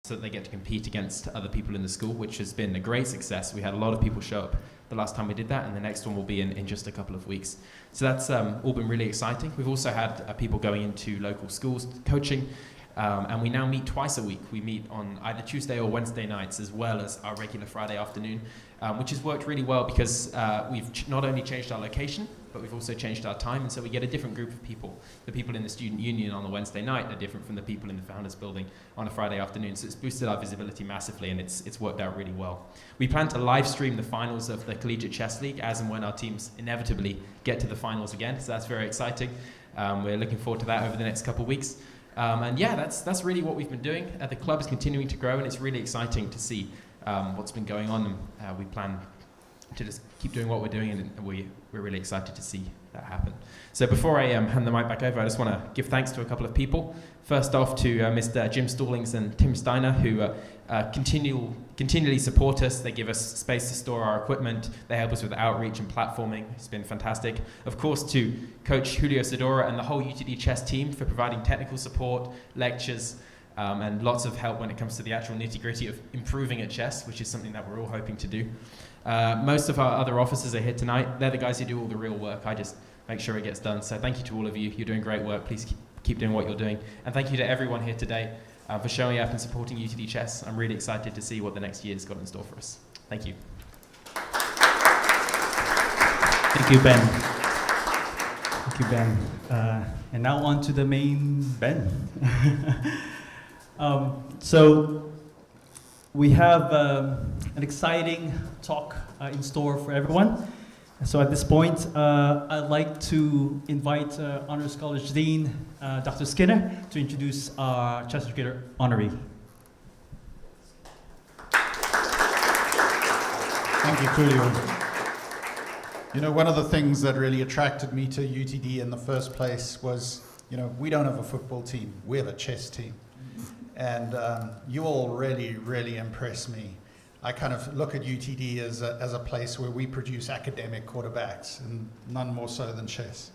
so that they get to compete against other people in the school, which has been a great success. We had a lot of people show up the last time we did that, and the next one will be in just a couple of weeks. So that's all been really exciting. We've also had people going into local schools coaching, and we now meet twice a week. We meet on either Tuesday or Wednesday nights, as well as our regular Friday afternoon, which has worked really well because we've not only changed our location, but we've also changed our time, and so we get a different group of people. The people in the student union on the Wednesday night are different from the people in the founders building on a Friday afternoon, so it's boosted our visibility massively, and it's worked out really well. We plan to live stream the finals of the Collegiate Chess League as and when our teams inevitably get to the finals again, so that's very exciting. We're looking forward to that over the next couple of weeks. And yeah, that's really what we've been doing. The club is continuing to grow, and it's really exciting to see what's been going on, and we plan to just keep doing what we're doing, and we're really excited to see that happen. So before I hand the mic back over, I just want to give thanks to a couple of people. First off to Mr. Jim Stallings and Tim Steiner, who continually support us. They give us space to store our equipment. They help us with outreach and platforming. It's been fantastic. Of course, to Coach Julio Sedora and the whole UTD chess team for providing technical support, lectures, and lots of help when it comes to the actual nitty-gritty of improving at chess, which is something that we're all hoping to do. Most of our other officers are here tonight. They're the guys who do all the real work. I just make sure it gets done. So thank you to all of you. You're doing great work. Please keep doing what you're doing. And thank you to everyone here today for showing up and supporting UTD Chess. I'm really excited to see what the next year's got in store for us. Thank you. Thank you, Ben. Thank you, Ben. And now on to the main Ben. So we have an exciting talk in store for everyone. So at this point, I'd like to invite Honors College Dean, Dr. Skinner, to introduce our Chess Educator honoree. Thank you, Julio. You know, one of the things that really attracted me to UTD in the first place was, you know, we don't have a football team, we have a chess team. And you all really, really impress me. I kind of look at UTD as a place where we produce academic quarterbacks, and none more so than chess.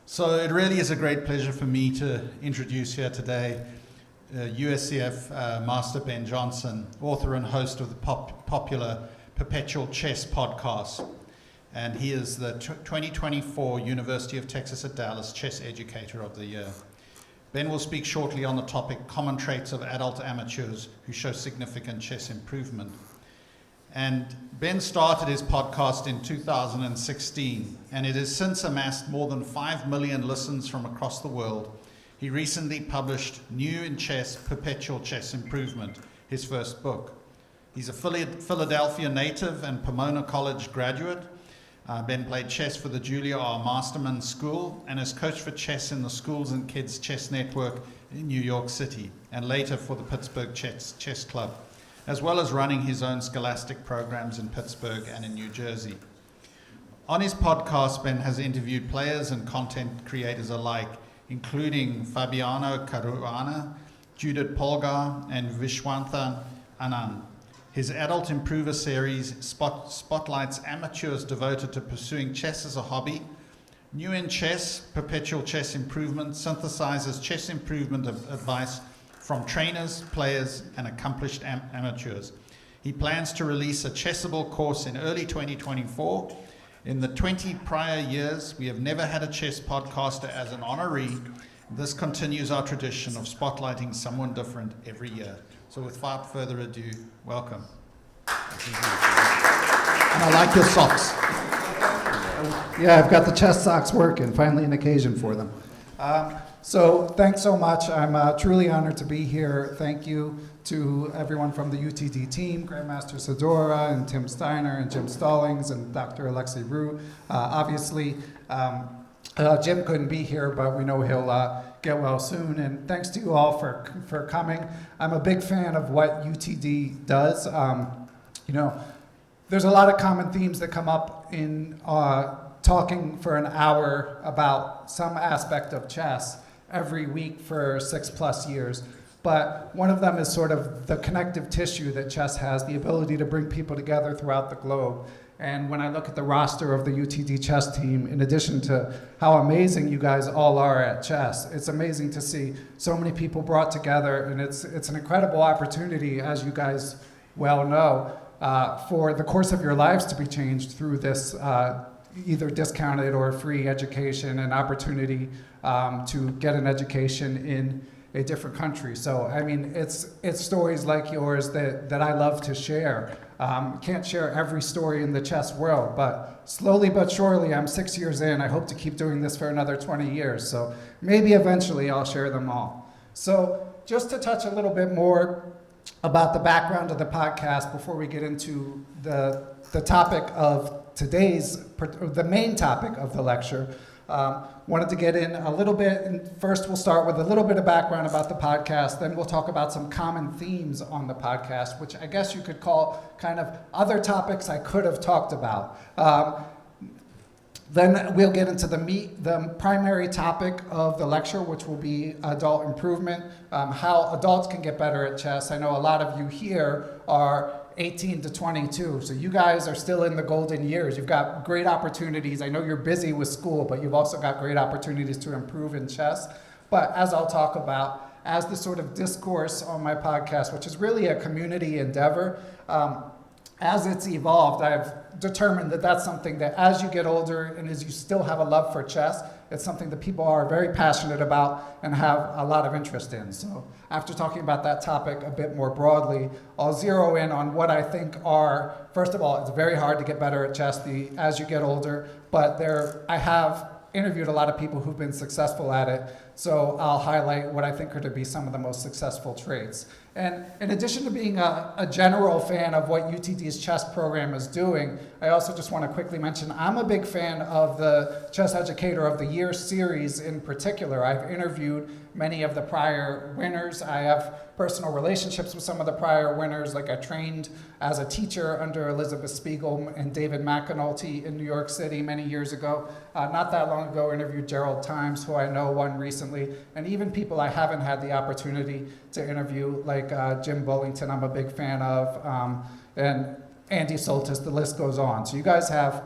So it really is a great pleasure for me to introduce here today USCF Master Ben Johnson, author and host of the popular Perpetual Chess podcast. And he is the 2024 University of Texas at Dallas Chess Educator of the Year. Ben will speak shortly on the topic, Common Traits of Adult Amateurs Who Show Significant Chess Improvement. And Ben started his podcast in 2016, and it has since amassed more than 5 million listens from across the world. He recently published New in Chess, Perpetual Chess Improvement, his first book. He's a Philadelphia native and Pomona College graduate. Ben played chess for the Julia R. Masterman School and has coached for chess in the Schools and Kids Chess Network in New York City, and later for the Pittsburgh Chess Club, as well as running his own scholastic programs in Pittsburgh and in New Jersey. On his podcast, Ben has interviewed players and content creators alike, including Fabiano Caruana, Judith Polgar, and Vishwanthan Anand. His Adult Improver series spotlights amateurs devoted to pursuing chess as a hobby. New in Chess, Perpetual Chess Improvement synthesizes chess improvement advice from trainers, players, and accomplished amateurs. He plans to release a Chessable course in early 2024. In the 20 prior years, we have never had a chess podcaster as an honoree. This continues our tradition of spotlighting someone different every year. So without further ado, welcome. And I like your socks. Yeah, I've got the chess socks working, finally an occasion for them. So thanks so much. I'm truly honored to be here. Thank you to everyone from the UTD team, Grandmaster Sedora and Tim Steiner and Jim Stallings and Dr. Alexei Roux. Obviously, Jim couldn't be here, but we know he'll get well soon. And thanks to you all for coming. I'm a big fan of what UTD does. You know, there's a lot of common themes that come up in talking for an hour about some aspect of chess every week for 6+ years. But one of them is sort of the connective tissue that chess has, the ability to bring people together throughout the globe. And when I look at the roster of the UTD chess team, in addition to how amazing you guys all are at chess, it's amazing to see so many people brought together, and it's an incredible opportunity, as you guys well know, for the course of your lives to be changed through this either discounted or free education and opportunity to get an education in a different country. So, I mean, it's stories like yours that I love to share. Can't share every story in the chess world, but slowly but surely, I'm 6 years in. I hope to keep doing this for another 20 years. So maybe eventually I'll share them all. So just to touch a little bit more about the background of the podcast before we get into the topic of the main topic of the lecture. Wanted to get in a little bit, and first we'll start with a little bit of background about the podcast, then we'll talk about some common themes on the podcast, which I guess you could call kind of other topics I could have talked about. Then we'll get into the primary topic of the lecture, which will be adult improvement, how adults can get better at chess. I know a lot of you here are 18 to 22, so you guys are still in the golden years. You've got great opportunities. I know you're busy with school, but you've also got great opportunities to improve in chess. But as I'll talk about, as the sort of discourse on my podcast, which is really a community endeavor, as it's evolved, I've determined that that's something that as you get older and as you still have a love for chess, it's something that people are very passionate about and have a lot of interest in. So after talking about that topic a bit more broadly, I'll zero in on what I think are, first of all, it's very hard to get better at chess as you get older, but I have interviewed a lot of people who've been successful at it, so I'll highlight what I think are to be some of the most successful traits. And in addition to being a general fan of what UTD's chess program is doing, I also just want to quickly mention I'm a big fan of the Chess Educator of the Year series in particular. I've interviewed many of the prior winners. I have personal relationships with some of the prior winners, like I trained as a teacher under Elizabeth Spiegel and David McAnulty in New York City many years ago. Not that long ago, interviewed Gerald Times, who I know won recently, and even people I haven't had the opportunity to interview, like Jim Bullington, I'm a big fan of, and Andy Soltis, the list goes on. So you guys have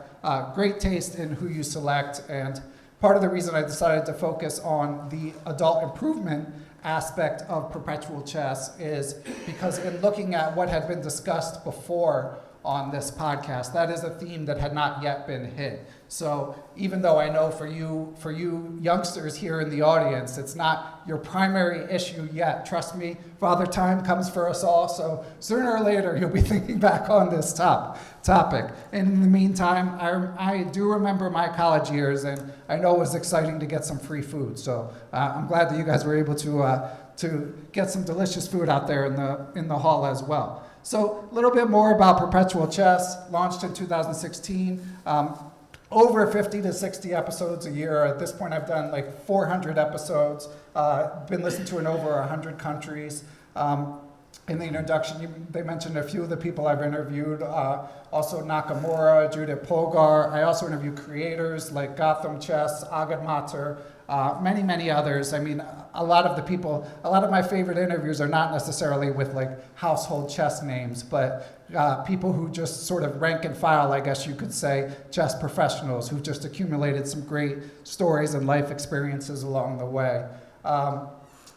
great taste in who you select, and part of the reason I decided to focus on the adult improvement aspect of perpetual chess is because in looking at what had been discussed before on this podcast, that is a theme that had not yet been hit. So even though I know for you youngsters here in the audience, it's not your primary issue yet, trust me, Father Time comes for us all, so sooner or later you'll be thinking back on this topic. And in the meantime, I do remember my college years, and I know it was exciting to get some free food, so I'm glad that you guys were able to get some delicious food out there in the hall as well. So a little bit more about Perpetual Chess, launched in 2016. Over 50 to 60 episodes a year. At this point, I've done like 400 episodes, been listened to in over 100 countries. In the introduction, they mentioned a few of the people I've interviewed, also Nakamura, Judith Polgar. I also interview creators like Gotham Chess, Agad Mater, many, many others. I mean, a lot of my favorite interviews are not necessarily with like household chess names, but people who just sort of rank and file, I guess you could say, chess professionals who've just accumulated some great stories and life experiences along the way.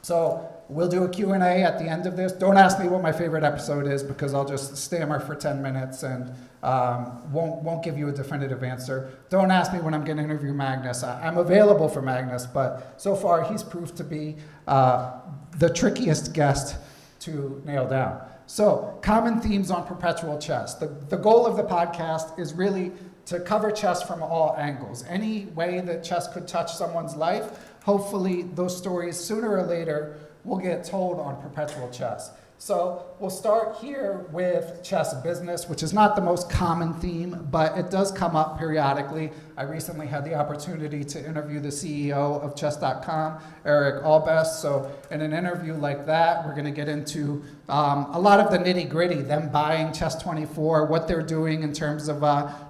So we'll do a Q&A at the end of this. Don't ask me what my favorite episode is because I'll just stammer for 10 minutes and won't give you a definitive answer. Don't ask me when I'm going to interview Magnus. I'm available for Magnus, but so far he's proved to be the trickiest guest to nail down. So, common themes on perpetual chess. The goal of the podcast is really to cover chess from all angles. Any way that chess could touch someone's life, hopefully those stories sooner or later will get told on perpetual chess. So we'll start here with chess business, which is not the most common theme, but it does come up periodically. I recently had the opportunity to interview the CEO of chess.com, Eric Albest. So in an interview like that, we're going to get into a lot of the nitty-gritty, them buying Chess24, what they're doing in terms of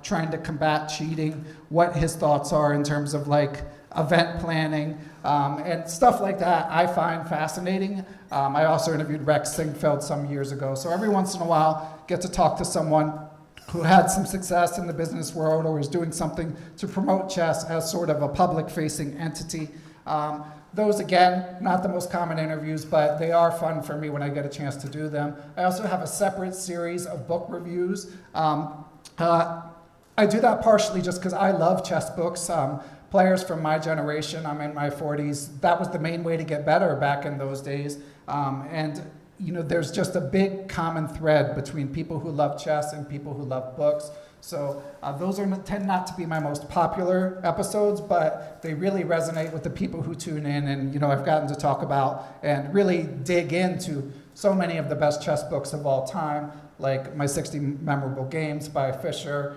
trying to combat cheating, what his thoughts are in terms of like event planning, and stuff like that I find fascinating. I also interviewed Rex Singfeld some years ago, so every once in a while get to talk to someone who had some success in the business world or is doing something to promote chess as sort of a public-facing entity. Those, again, not the most common interviews, but they are fun for me when I get a chance to do them. I also have a separate series of book reviews. I do that partially just because I love chess books. Players from my generation, I'm in my 40s, that was the main way to get better back in those days. And you know, there's just a big common thread between people who love chess and people who love books. So those tend not to be my most popular episodes, but they really resonate with the people who tune in. And you know, I've gotten to talk about and really dig into so many of the best chess books of all time, like My 60 Memorable Games by Fischer,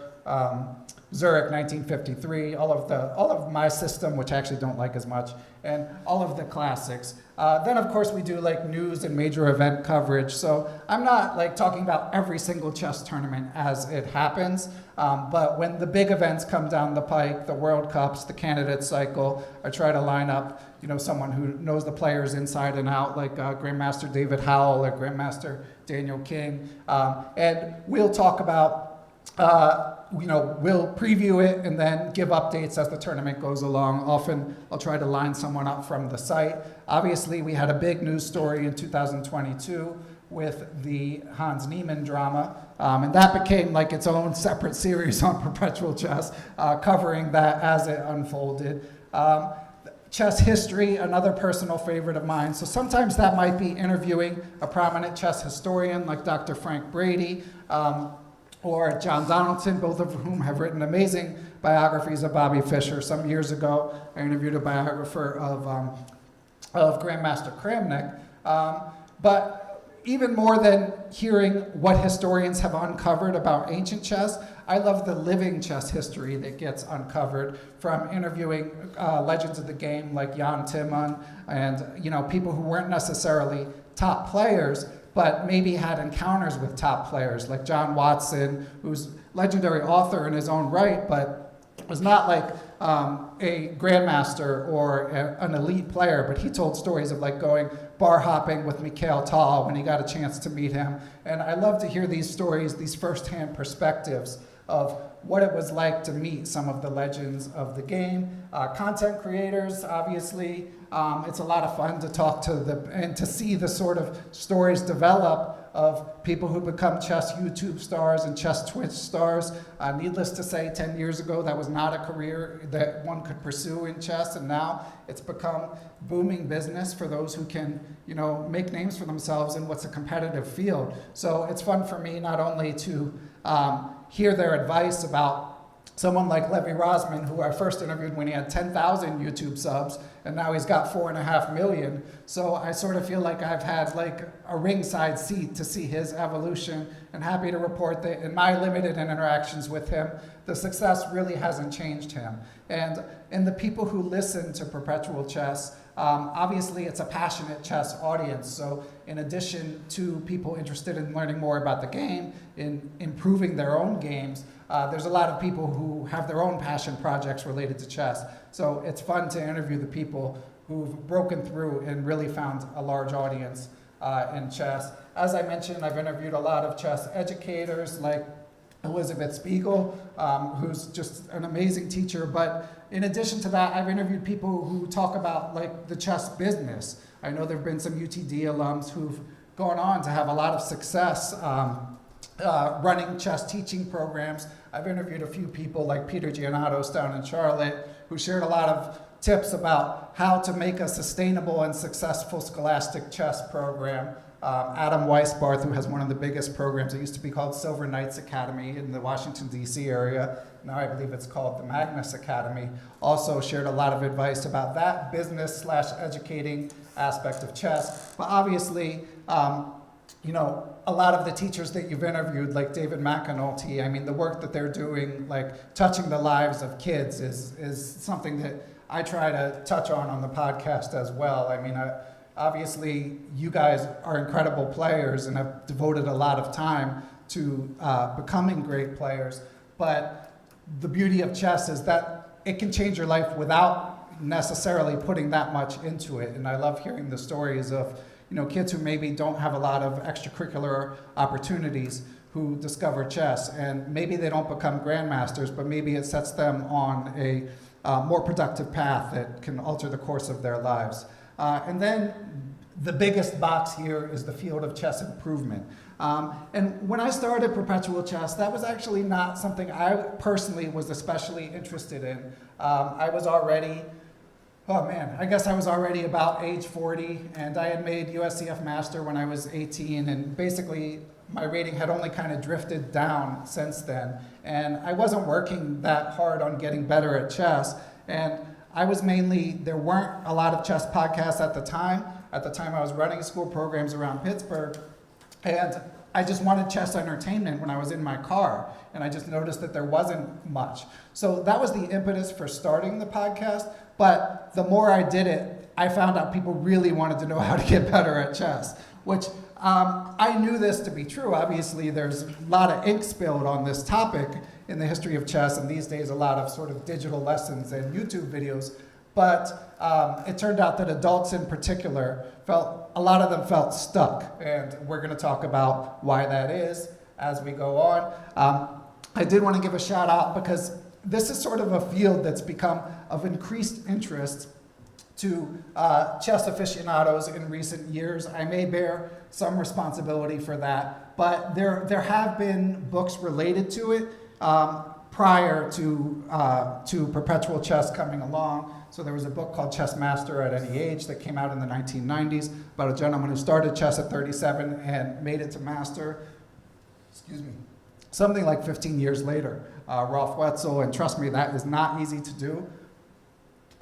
Zurich 1953, all of my system, which I actually don't like as much, and all of the classics. Then of course we do like news and major event coverage. So I'm not like talking about every single chess tournament as it happens, but when the big events come down the pike, the World Cups, the candidate cycle, I try to line up, you know, someone who knows the players inside and out, like Grandmaster David Howell or Grandmaster Daniel King, and we'll talk about. You know, we'll preview it and then give updates as the tournament goes along. Often I'll try to line someone up from the site. Obviously, we had a big news story in 2022 with the Hans Niemann drama, and that became like its own separate series on Perpetual Chess, covering that as it unfolded. Chess history, another personal favorite of mine. So sometimes that might be interviewing a prominent chess historian like Dr. Frank Brady, or John Donaldson, both of whom have written amazing biographies of Bobby Fischer. Some years ago, I interviewed a biographer of Grandmaster Kramnik. But even more than hearing what historians have uncovered about ancient chess, I love the living chess history that gets uncovered from interviewing legends of the game like Jan Timman and you know, people who weren't necessarily top players, but maybe had encounters with top players like John Watson, who's legendary author in his own right, but was not like a grandmaster or an elite player, but he told stories of like going bar hopping with Mikhail Tal when he got a chance to meet him. And I love to hear these stories, these firsthand perspectives of what it was like to meet some of the legends of the game. Content creators, obviously, it's a lot of fun to talk to and to see the sort of stories develop of people who become chess YouTube stars and chess Twitch stars. Needless to say, 10 years ago, that was not a career that one could pursue in chess, and now it's become booming business for those who can, you know, make names for themselves in what's a competitive field. So it's fun for me not only to hear their advice about someone like Levi Rosman, who I first interviewed when he had 10,000 YouTube subs, and now he's got 4.5 million. So I sort of feel like I've had like a ringside seat to see his evolution, and happy to report that in my limited interactions with him, the success really hasn't changed him. And in the people who listen to Perpetual Chess, obviously it's a passionate chess audience. So in addition to people interested in learning more about the game, in improving their own games, there's a lot of people who have their own passion projects related to chess. So it's fun to interview the people who've broken through and really found a large audience in chess. As I mentioned, I've interviewed a lot of chess educators like Elizabeth Spiegel, who's just an amazing teacher. But in addition to that, I've interviewed people who talk about like the chess business. I know there have been some UTD alums who've gone on to have a lot of success running chess teaching programs. I've interviewed a few people like Peter Giannatos down in Charlotte, who shared a lot of tips about how to make a sustainable and successful scholastic chess program. Adam Weisbarth, who has one of the biggest programs, it used to be called Silver Knights Academy in the Washington, D.C. area. Now I believe it's called the Magnus Academy. Also shared a lot of advice about that business/educating aspect of chess. But obviously, you know, a lot of the teachers that you've interviewed, like David McAnulty, I mean, the work that they're doing, like touching the lives of kids is something that I try to touch on the podcast as well. I mean, obviously, you guys are incredible players and have devoted a lot of time to becoming great players. But the beauty of chess is that it can change your life without necessarily putting that much into it. And I love hearing the stories of, you know, kids who maybe don't have a lot of extracurricular opportunities who discover chess, and maybe they don't become grandmasters, but maybe it sets them on a more productive path that can alter the course of their lives. And then the biggest box here is the field of chess improvement. And when I started Perpetual Chess, that was actually not something I personally was especially interested in. I was already, I guess I was already about age 40, and I had made USCF Master when I was 18, and basically my rating had only kind of drifted down since then. And I wasn't working that hard on getting better at chess, and I was mainly, there weren't a lot of chess podcasts at the time. At the time I was running school programs around Pittsburgh, and I just wanted chess entertainment when I was in my car, and I just noticed that there wasn't much. So that was the impetus for starting the podcast, but the more I did it, I found out people really wanted to know how to get better at chess, which I knew this to be true. Obviously, there's a lot of ink spilled on this topic in the history of chess, and these days a lot of sort of digital lessons and YouTube videos. But it turned out that adults in particular a lot of them felt stuck, and we're going to talk about why that is as we go on. I did want to give a shout out because this is sort of a field that's become of increased interest to chess aficionados in recent years. I may bear some responsibility for that, but there have been books related to it prior to Perpetual Chess coming along. So there was a book called Chess Master at Any Age that came out in the 1990s about a gentleman who started chess at 37 and made it to master, something like 15 years later. Rolf Wetzel, and trust me, that is not easy to do.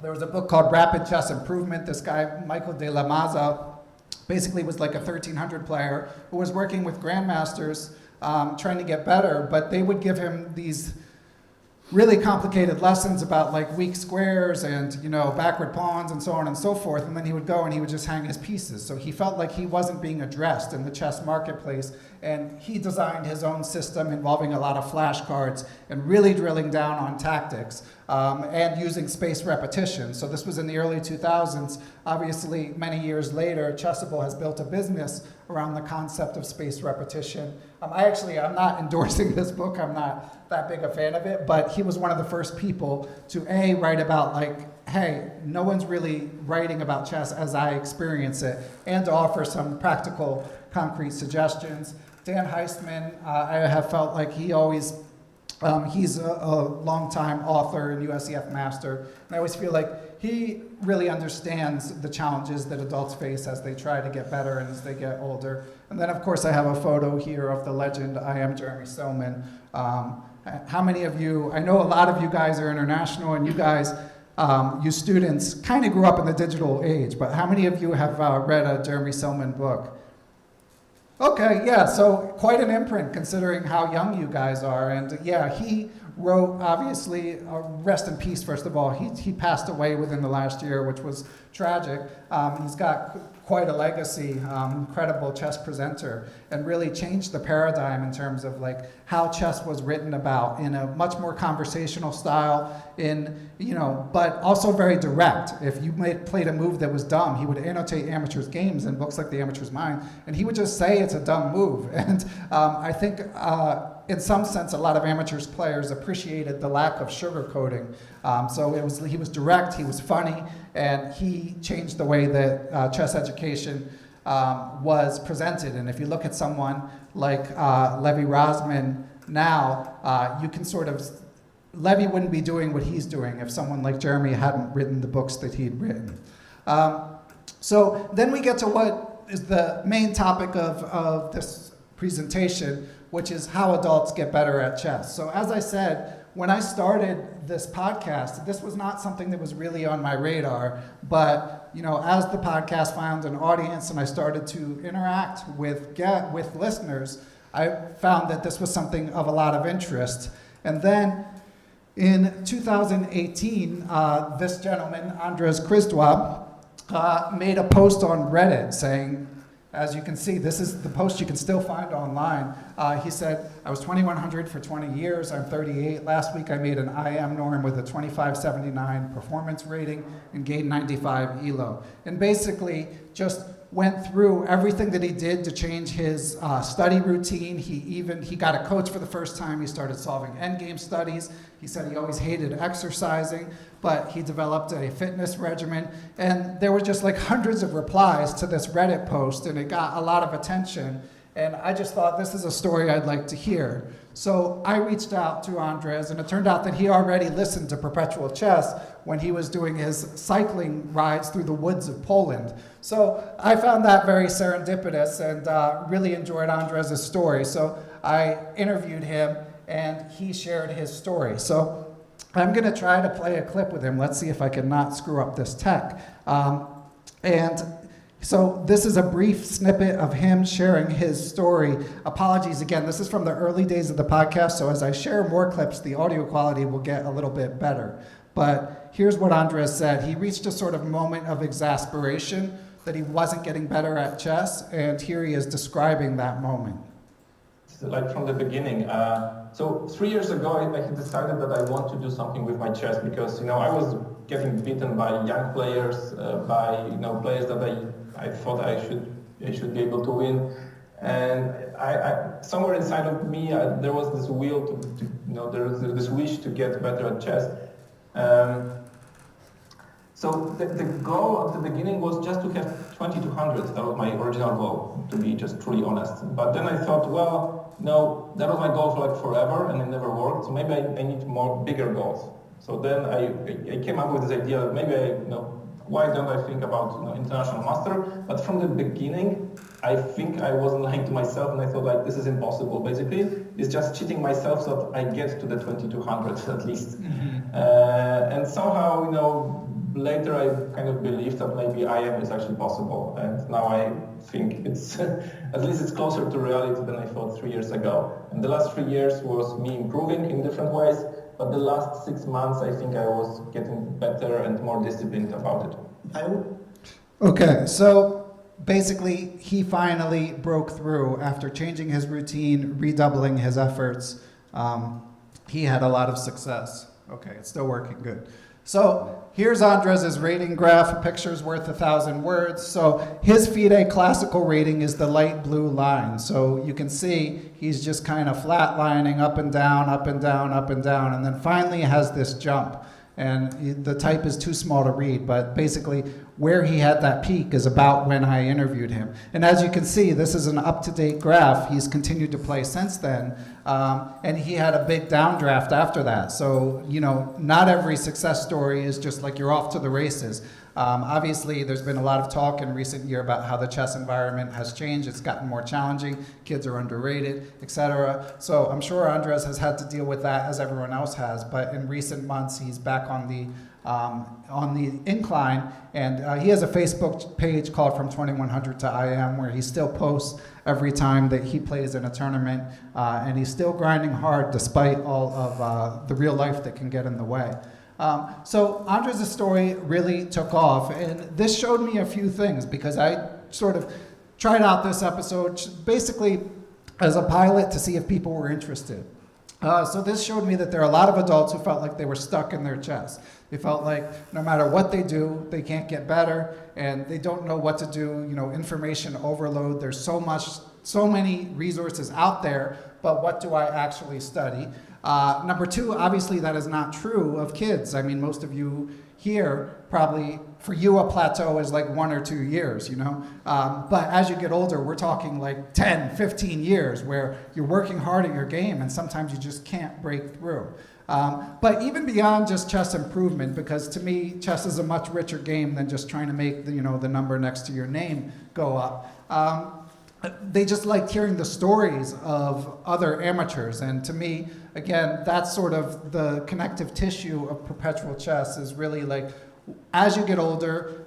There was a book called Rapid Chess Improvement. This guy, Michael de la Maza, basically was like a 1300 player who was working with grandmasters trying to get better, but they would give him these really complicated lessons about like weak squares and backward pawns and so on and so forth, and then he would go and he would just hang his pieces. So he felt like he wasn't being addressed in the chess marketplace, and he designed his own system involving a lot of flashcards and really drilling down on tactics and using spaced repetition. So this was in the early 2000s. Obviously, many years later, Chessable has built a business around the concept of spaced repetition. I'm not endorsing this book. I'm not that big a fan of it, but he was one of the first people to write about hey, no one's really writing about chess as I experience it, and to offer some practical, concrete suggestions. Dan Heistman, I have felt like he's a longtime author and USCF Master, and I always feel like he really understands the challenges that adults face as they try to get better and as they get older. And then, of course, I have a photo here of the legend. I am Jeremy Soman. How many of you, I know a lot of you guys are international, and you guys, you students, kind of grew up in the digital age, but how many of you have read a Jeremy Soman book? Okay, yeah, so quite an imprint considering how young you guys are. And yeah, he wrote, obviously, rest in peace, first of all. He passed away within the last year, which was tragic. He's got quite a legacy, incredible chess presenter, and really changed the paradigm in terms of how chess was written about in a much more conversational style, but also very direct. If you played a move that was dumb, he would annotate amateurs' games in books like The Amateur's Mind, and he would just say it's a dumb move. And I think in some sense, a lot of amateurs players appreciated the lack of sugarcoating. So he was direct, he was funny, and he changed the way that chess education was presented. And if you look at someone like Levi Rosman now, you can Levi wouldn't be doing what he's doing if someone like Jeremy hadn't written the books that he'd written. So then we get to what is the main topic of this presentation, which is how adults get better at chess. So as I said, when I started this podcast, this was not something that was really on my radar, but as the podcast found an audience and I started to interact with listeners, I found that this was something of a lot of interest. And then in 2018, this gentleman, Andres Krizdwa, made a post on Reddit saying, as you can see, this is the post you can still find online. He said, I was 2100 for 20 years, I'm 38. Last week I made an IM norm with a 2579 performance rating and gained 95 ELO. And basically, just went through everything that he did to change his study routine. He got a coach for the first time. He started solving endgame studies. He said he always hated exercising, but he developed a fitness regimen. And there were just like hundreds of replies to this Reddit post, and it got a lot of attention. And I just thought, this is a story I'd like to hear. So I reached out to Andres, and it turned out that he already listened to Perpetual Chess when he was doing his cycling rides through the woods of Poland. So I found that very serendipitous and really enjoyed Andres' story. So I interviewed him, and he shared his story. So I'm going to try to play a clip with him. Let's see if I can not screw up this tech. So this is a brief snippet of him sharing his story. Apologies again, this is from the early days of the podcast, so as I share more clips, the audio quality will get a little bit better. But here's what Andres said. He reached a sort of moment of exasperation that he wasn't getting better at chess, and here he is describing that moment. Like from the beginning. So 3 years ago, I had decided that I want to do something with my chess because, I was getting beaten by young players, by, players that I thought I should be able to win. And I somewhere inside of me, there was this will there was this wish to get better at chess. So the goal at the beginning was just to have 2200. That was my original goal, to be just truly honest. But then I thought, well, no, that was my goal for like forever, and it never worked. So maybe I need more bigger goals. So then I came up with this idea that maybe why don't I think about international master? But from the beginning, I think I wasn't lying to myself, and I thought like this is impossible. Basically, it's just cheating myself so that I get to the 2200 at least. Mm-hmm. And somehow, later I kind of believed that maybe IM is actually possible, and now I think it's at least it's closer to reality than I thought 3 years ago. And the last 3 years was me improving in different ways, but the last 6 months I think I was getting better and more disciplined about it. Okay, so basically he finally broke through after changing his routine, redoubling his efforts. He had a lot of success. Okay, it's still working good. So here's Andres' rating graph. A picture's worth 1,000 words. So his FIDE classical rating is the light blue line. So you can see he's just kind of flatlining up and down, up and down, up and down, and then finally has this jump. And the type is too small to read, but basically where he had that peak is about when I interviewed him. And as you can see, this is an up-to-date graph. He's continued to play since then, and he had a big downdraft after that. So, not every success story is just like you're off to the races. Obviously, there's been a lot of talk in recent year about how the chess environment has changed. It's gotten more challenging. Kids are underrated, etc. So I'm sure Andres has had to deal with that as everyone else has. But in recent months, he's back on the incline, and he has a Facebook page called From 2100 to IM, where he still posts every time that he plays in a tournament, and he's still grinding hard despite all of the real life that can get in the way. So Andres' story really took off, and this showed me a few things because I sort of tried out this episode basically as a pilot to see if people were interested. So this showed me that there are a lot of adults who felt like they were stuck in their chess. They felt like no matter what they do, they can't get better, and they don't know what to do. Information overload. There's so many resources out there, but what do I actually study? Number two, obviously that is not true of kids. I mean, most of you here probably, for you, a plateau is like 1 or 2 years, But as you get older, we're talking like 10, 15 years where you're working hard at your game and sometimes you just can't break through. But even beyond just chess improvement, because to me, chess is a much richer game than just trying to make the number next to your name go up. They just liked hearing the stories of other amateurs. And to me, again, that's sort of the connective tissue of perpetual chess is really like, as you get older,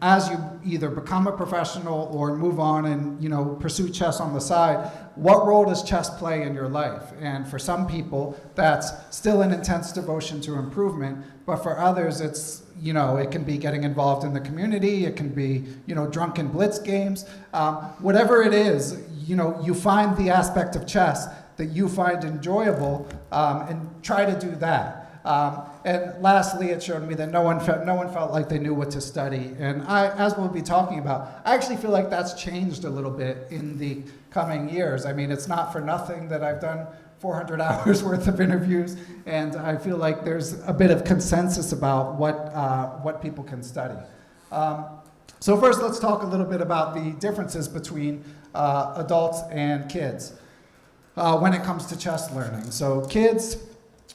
as you either become a professional or move on and pursue chess on the side, what role does chess play in your life? And for some people, that's still an intense devotion to improvement, but for others, it's it can be getting involved in the community, it can be drunken blitz games, whatever it is, you find the aspect of chess that you find enjoyable and try to do that. And lastly, it showed me that no one felt like they knew what to study. And as we'll be talking about, I actually feel like that's changed a little bit in the coming years. I mean, it's not for nothing that I've done 400 hours worth of interviews, and I feel like there's a bit of consensus about what people can study. So first, let's talk a little bit about the differences between adults and kids when it comes to chess learning. So kids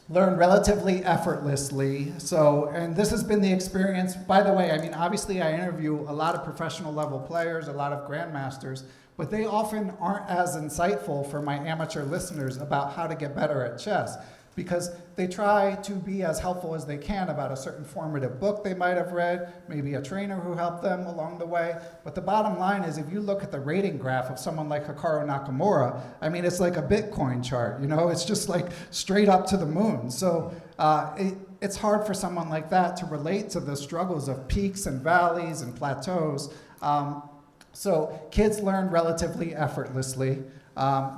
learn relatively effortlessly. So, and this has been the experience, by the way, I mean, obviously I interview a lot of professional level players, a lot of grandmasters, but they often aren't as insightful for my amateur listeners about how to get better at chess, because they try to be as helpful as they can about a certain formative book they might have read, maybe a trainer who helped them along the way. But the bottom line is, if you look at the rating graph of someone like Hikaru Nakamura, I mean, it's like a Bitcoin chart, you know? It's just like straight up to the moon. So it's hard for someone like that to relate to the struggles of peaks and valleys and plateaus. So kids learn relatively effortlessly.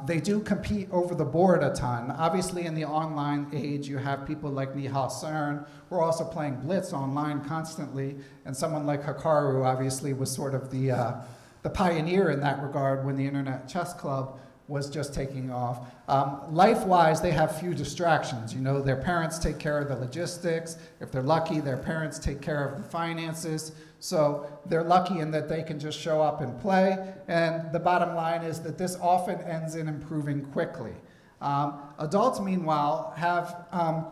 They do compete over the board a ton. Obviously, in the online age, you have people like Nihal Cern, who are also playing Blitz online constantly, and someone like Hikaru obviously was sort of the pioneer in that regard when the Internet Chess Club was just taking off. Life-wise, they have few distractions. You know, their parents take care of the logistics. If they're lucky, their parents take care of the finances. So they're lucky in that they can just show up and play. And the bottom line is that this often ends in improving quickly. Adults, meanwhile, have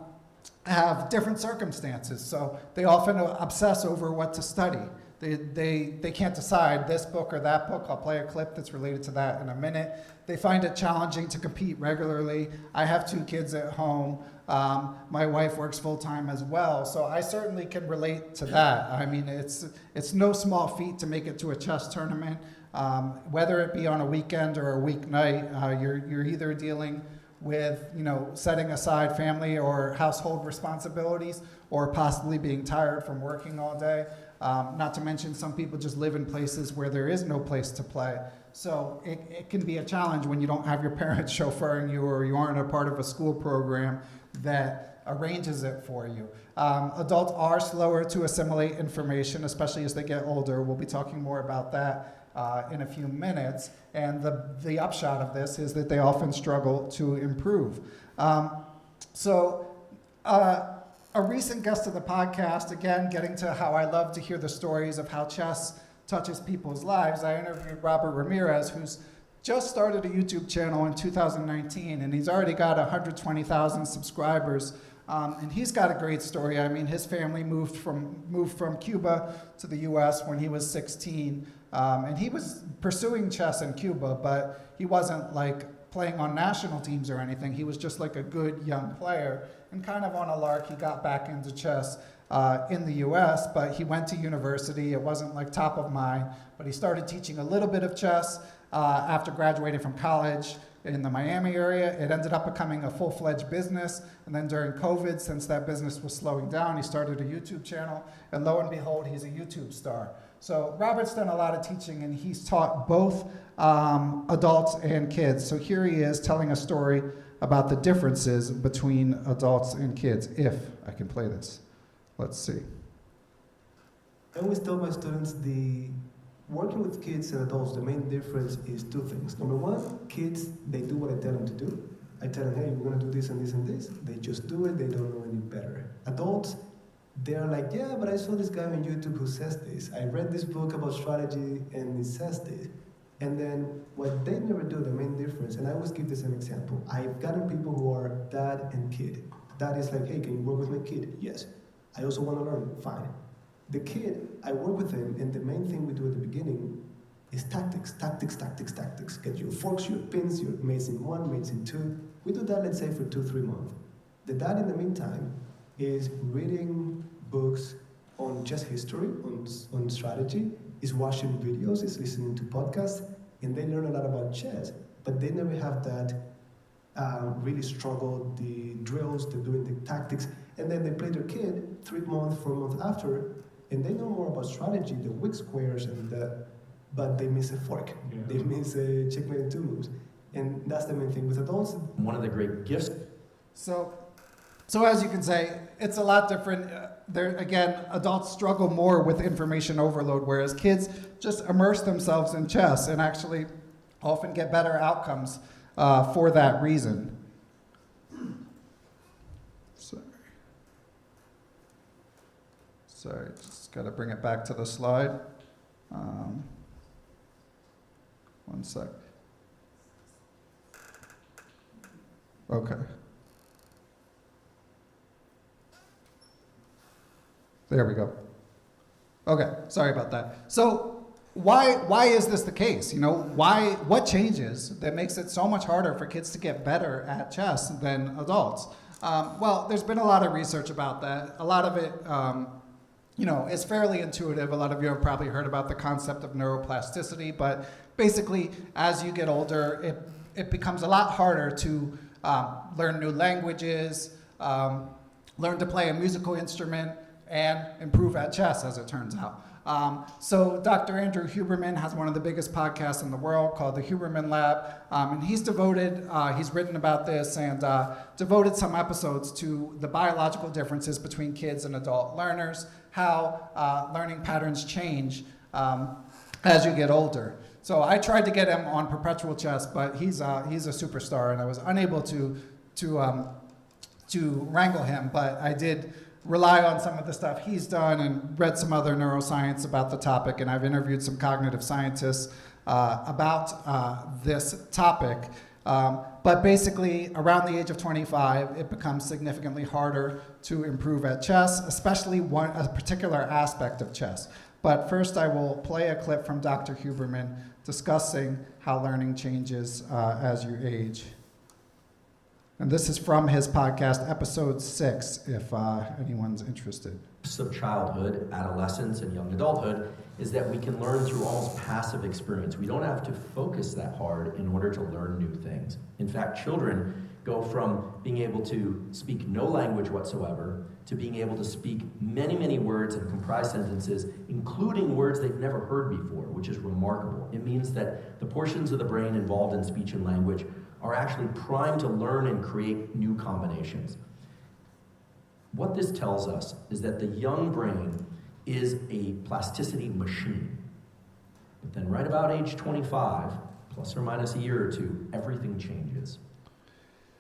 different circumstances. So they often obsess over what to study. They can't decide this book or that book. I'll play a clip that's related to that in a minute. They find it challenging to compete regularly. I have 2 kids at home. My wife works full-time as well, so I certainly can relate to that. I mean, it's no small feat to make it to a chess tournament. Whether it be on a weekend or a weeknight, you're either dealing with, you know, setting aside family or household responsibilities, or possibly being tired from working all day. Not to mention, some people just live in places where there is no place to play. So it can be a challenge when you don't have your parents chauffeuring you, or you aren't a part of a school program that arranges it for you. Adults are slower to assimilate information, especially as they get older. We'll be talking more about that in a few minutes. And the upshot of this is that they often struggle to improve. A recent guest of the podcast, again, getting to how I love to hear the stories of how chess touches people's lives, I interviewed Robert Ramirez, who's just started a YouTube channel in 2019, and he's already got 120,000 subscribers. And he's got a great story. I mean, his family moved from Cuba to the US when he was 16. And he was pursuing chess in Cuba, but he wasn't like playing on national teams or anything. He was just like a good young player. And kind of on a lark, he got back into chess in the US, but he went to university. It wasn't like top of mind, but he started teaching a little bit of chess after graduating from college in the Miami area. It ended up becoming a full-fledged business. And then during COVID, since that business was slowing down, he started a YouTube channel. And lo and behold, he's a YouTube star. So Robert's done a lot of teaching, and he's taught both adults and kids. So here he is telling a story about the differences between adults and kids, if I can play this. Let's see. I always tell my students working with kids and adults, the main difference is 2 things. Number 1, kids, they do what I tell them to do. I tell them, hey, we're going to do this and this and this. They just do it. They don't know any better. Adults, they're like, yeah, but I saw this guy on YouTube who says this. I read this book about strategy and it says this. And then what they never do, the main difference, and I always give this an example. I've gotten people who are dad and kid. Dad is like, hey, can you work with my kid? Yes. I also want to learn. Fine. The kid, I work with him, and the main thing we do at the beginning is tactics. Get your forks, your pins, your mates in 1, mates in 2. We do that, let's say, for 2-3 months. The dad, in the meantime, is reading books on chess history, on strategy, is watching videos, is listening to podcasts, and they learn a lot about chess, but they never have that really struggle, the drills, they're doing the tactics, and then they play their kid 3 months, 4 months after, and they know more about strategy, the weak squares, but they miss a fork. Yeah. They miss a checkmate and 2 moves. And that's the main thing with adults. One of the great gifts. So So as you can say, it's a lot different. There again, adults struggle more with information overload, whereas kids just immerse themselves in chess and actually often get better outcomes for that reason. Sorry, just got to bring it back to the slide. One sec. Okay. There we go. Okay, sorry about that. So why is this the case? You know, what changes that makes it so much harder for kids to get better at chess than adults? Well, there's been a lot of research about that. A lot of it, you know, is fairly intuitive. A lot of you have probably heard about the concept of neuroplasticity, but basically, as you get older, it becomes a lot harder to learn new languages, learn to play a musical instrument, and improve at chess, as it turns out. So Dr. Andrew Huberman has one of the biggest podcasts in the world called the Huberman Lab, and he's written about this and devoted some episodes to the biological differences between kids and adult learners, how learning patterns change as you get older. So I tried to get him on perpetual chess, but he's a superstar, and I was unable to wrangle him, but I did rely on some of the stuff he's done and read some other neuroscience about the topic, and I've interviewed some cognitive scientists about this topic. But basically, around the age of 25, it becomes significantly harder to improve at chess, especially a particular aspect of chess. But first, I will play a clip from Dr. Huberman discussing how learning changes as you age. And this is from his podcast, episode 6, if anyone's interested. Of childhood, adolescence, and young adulthood is that we can learn through almost passive experience. We don't have to focus that hard in order to learn new things. In fact, children go from being able to speak no language whatsoever to being able to speak many, many words and comprise sentences, including words they've never heard before, which is remarkable. It means that the portions of the brain involved in speech and language are actually primed to learn and create new combinations. What this tells us is that the young brain is a plasticity machine. But then right about age 25, plus or minus a year or two, everything changes.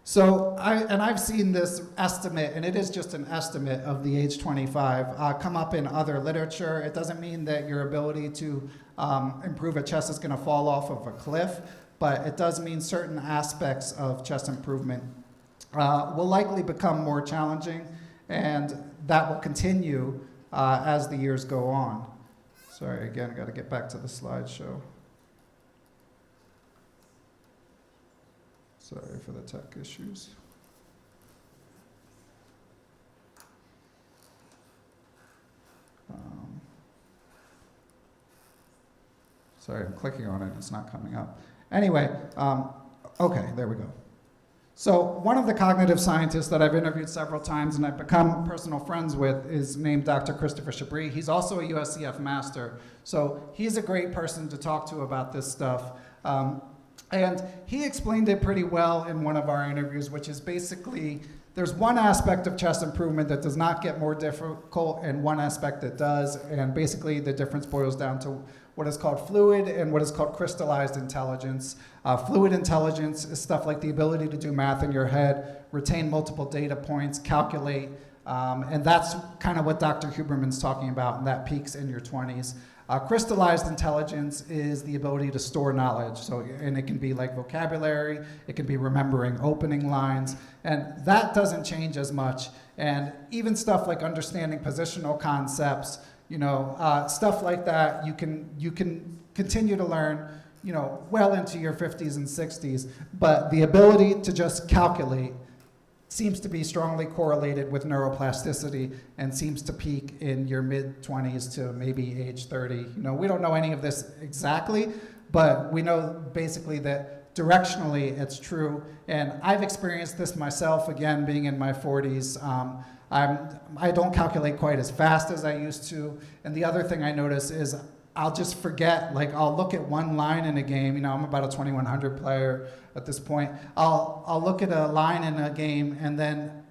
So, I've seen this estimate, and it is just an estimate of the age 25, come up in other literature. It doesn't mean that your ability to improve at chess is going to fall off of a cliff, but it does mean certain aspects of chess improvement will likely become more challenging, and that will continue as the years go on. Sorry, again, I got to get back to the slideshow. Sorry for the tech issues. Sorry, I'm clicking on it, it's not coming up. Anyway, okay, there we go. So one of the cognitive scientists that I've interviewed several times and I've become personal friends with is named Dr. Christopher Chabris. He's also a USCF master, so he's a great person to talk to about this stuff. And he explained it pretty well in one of our interviews, which is basically there's one aspect of chess improvement that does not get more difficult and one aspect that does, and basically the difference boils down to what is called fluid and what is called crystallized intelligence. Fluid intelligence is stuff like the ability to do math in your head, retain multiple data points, calculate, and that's kind of what Dr. Huberman's talking about, and that peaks in your 20s. Crystallized intelligence is the ability to store knowledge. And it can be like vocabulary, it can be remembering opening lines, and that doesn't change as much. And even stuff like understanding positional concepts, stuff like that, you can continue to learn, well into your 50s and 60s. But the ability to just calculate seems to be strongly correlated with neuroplasticity and seems to peak in your mid-20s to maybe age 30. We don't know any of this exactly, but we know basically that directionally it's true. And I've experienced this myself, again, being in my 40s. I don't calculate quite as fast as I used to. And the other thing I notice is I'll just forget, I'll look at one line in a game. I'm about a 2100 player at this point. I'll look at a line in a game, and then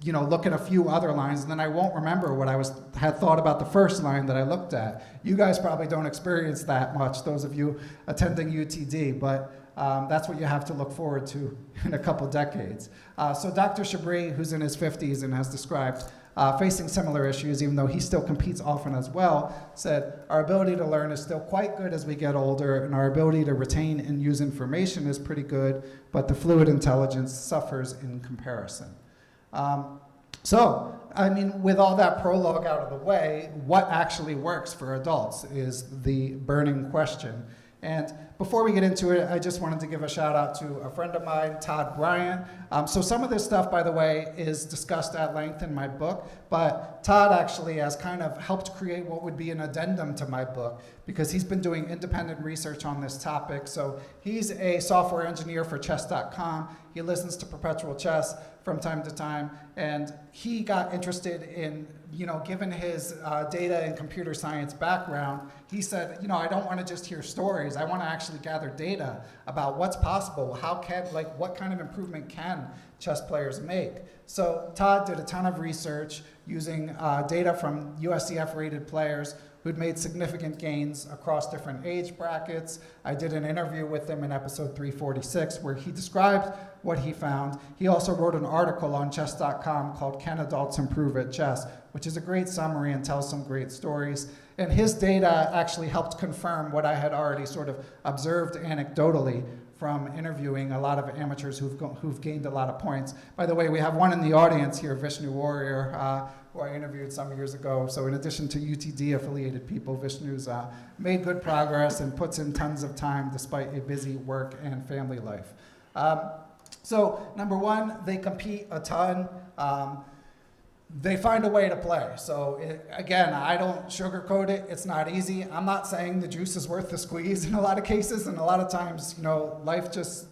look at a few other lines, and then I won't remember what had thought about the first line that I looked at. You guys probably don't experience that much, those of you attending UTD, but that's what you have to look forward to in a couple decades. So Dr. Chabris, who's in his 50s and has described facing similar issues, even though he still competes often as well, said, our ability to learn is still quite good as we get older, and our ability to retain and use information is pretty good, but the fluid intelligence suffers in comparison. So, I mean, with all that prologue out of the way, what actually works for adults is the burning question. And before we get into it, I just wanted to give a shout out to a friend of mine, Todd Bryant. So some of this stuff, by the way, is discussed at length in my book, but Todd actually has kind of helped create what would be an addendum to my book, because he's been doing independent research on this topic. So he's a software engineer for chess.com. He listens to Perpetual Chess from time to time, and he got interested in, given his data and computer science background, he said, I don't want to just hear stories. I want to actually gather data about what's possible. What kind of improvement can chess players make? So Todd did a ton of research using data from USCF-rated players who'd made significant gains across different age brackets. I did an interview with him in episode 346 where he described what he found. He also wrote an article on chess.com called Can Adults Improve at Chess, which is a great summary and tells some great stories. And his data actually helped confirm what I had already sort of observed anecdotally from interviewing a lot of amateurs who've gained a lot of points. By the way, we have one in the audience here, Vishnu Warrior, who I interviewed some years ago. So in addition to UTD-affiliated people, Vishnu's made good progress and puts in tons of time despite a busy work and family life. So number one, they compete a ton. They find a way to play. So again, I don't sugarcoat it. It's not easy. I'm not saying the juice is worth the squeeze in a lot of cases, and a lot of times, life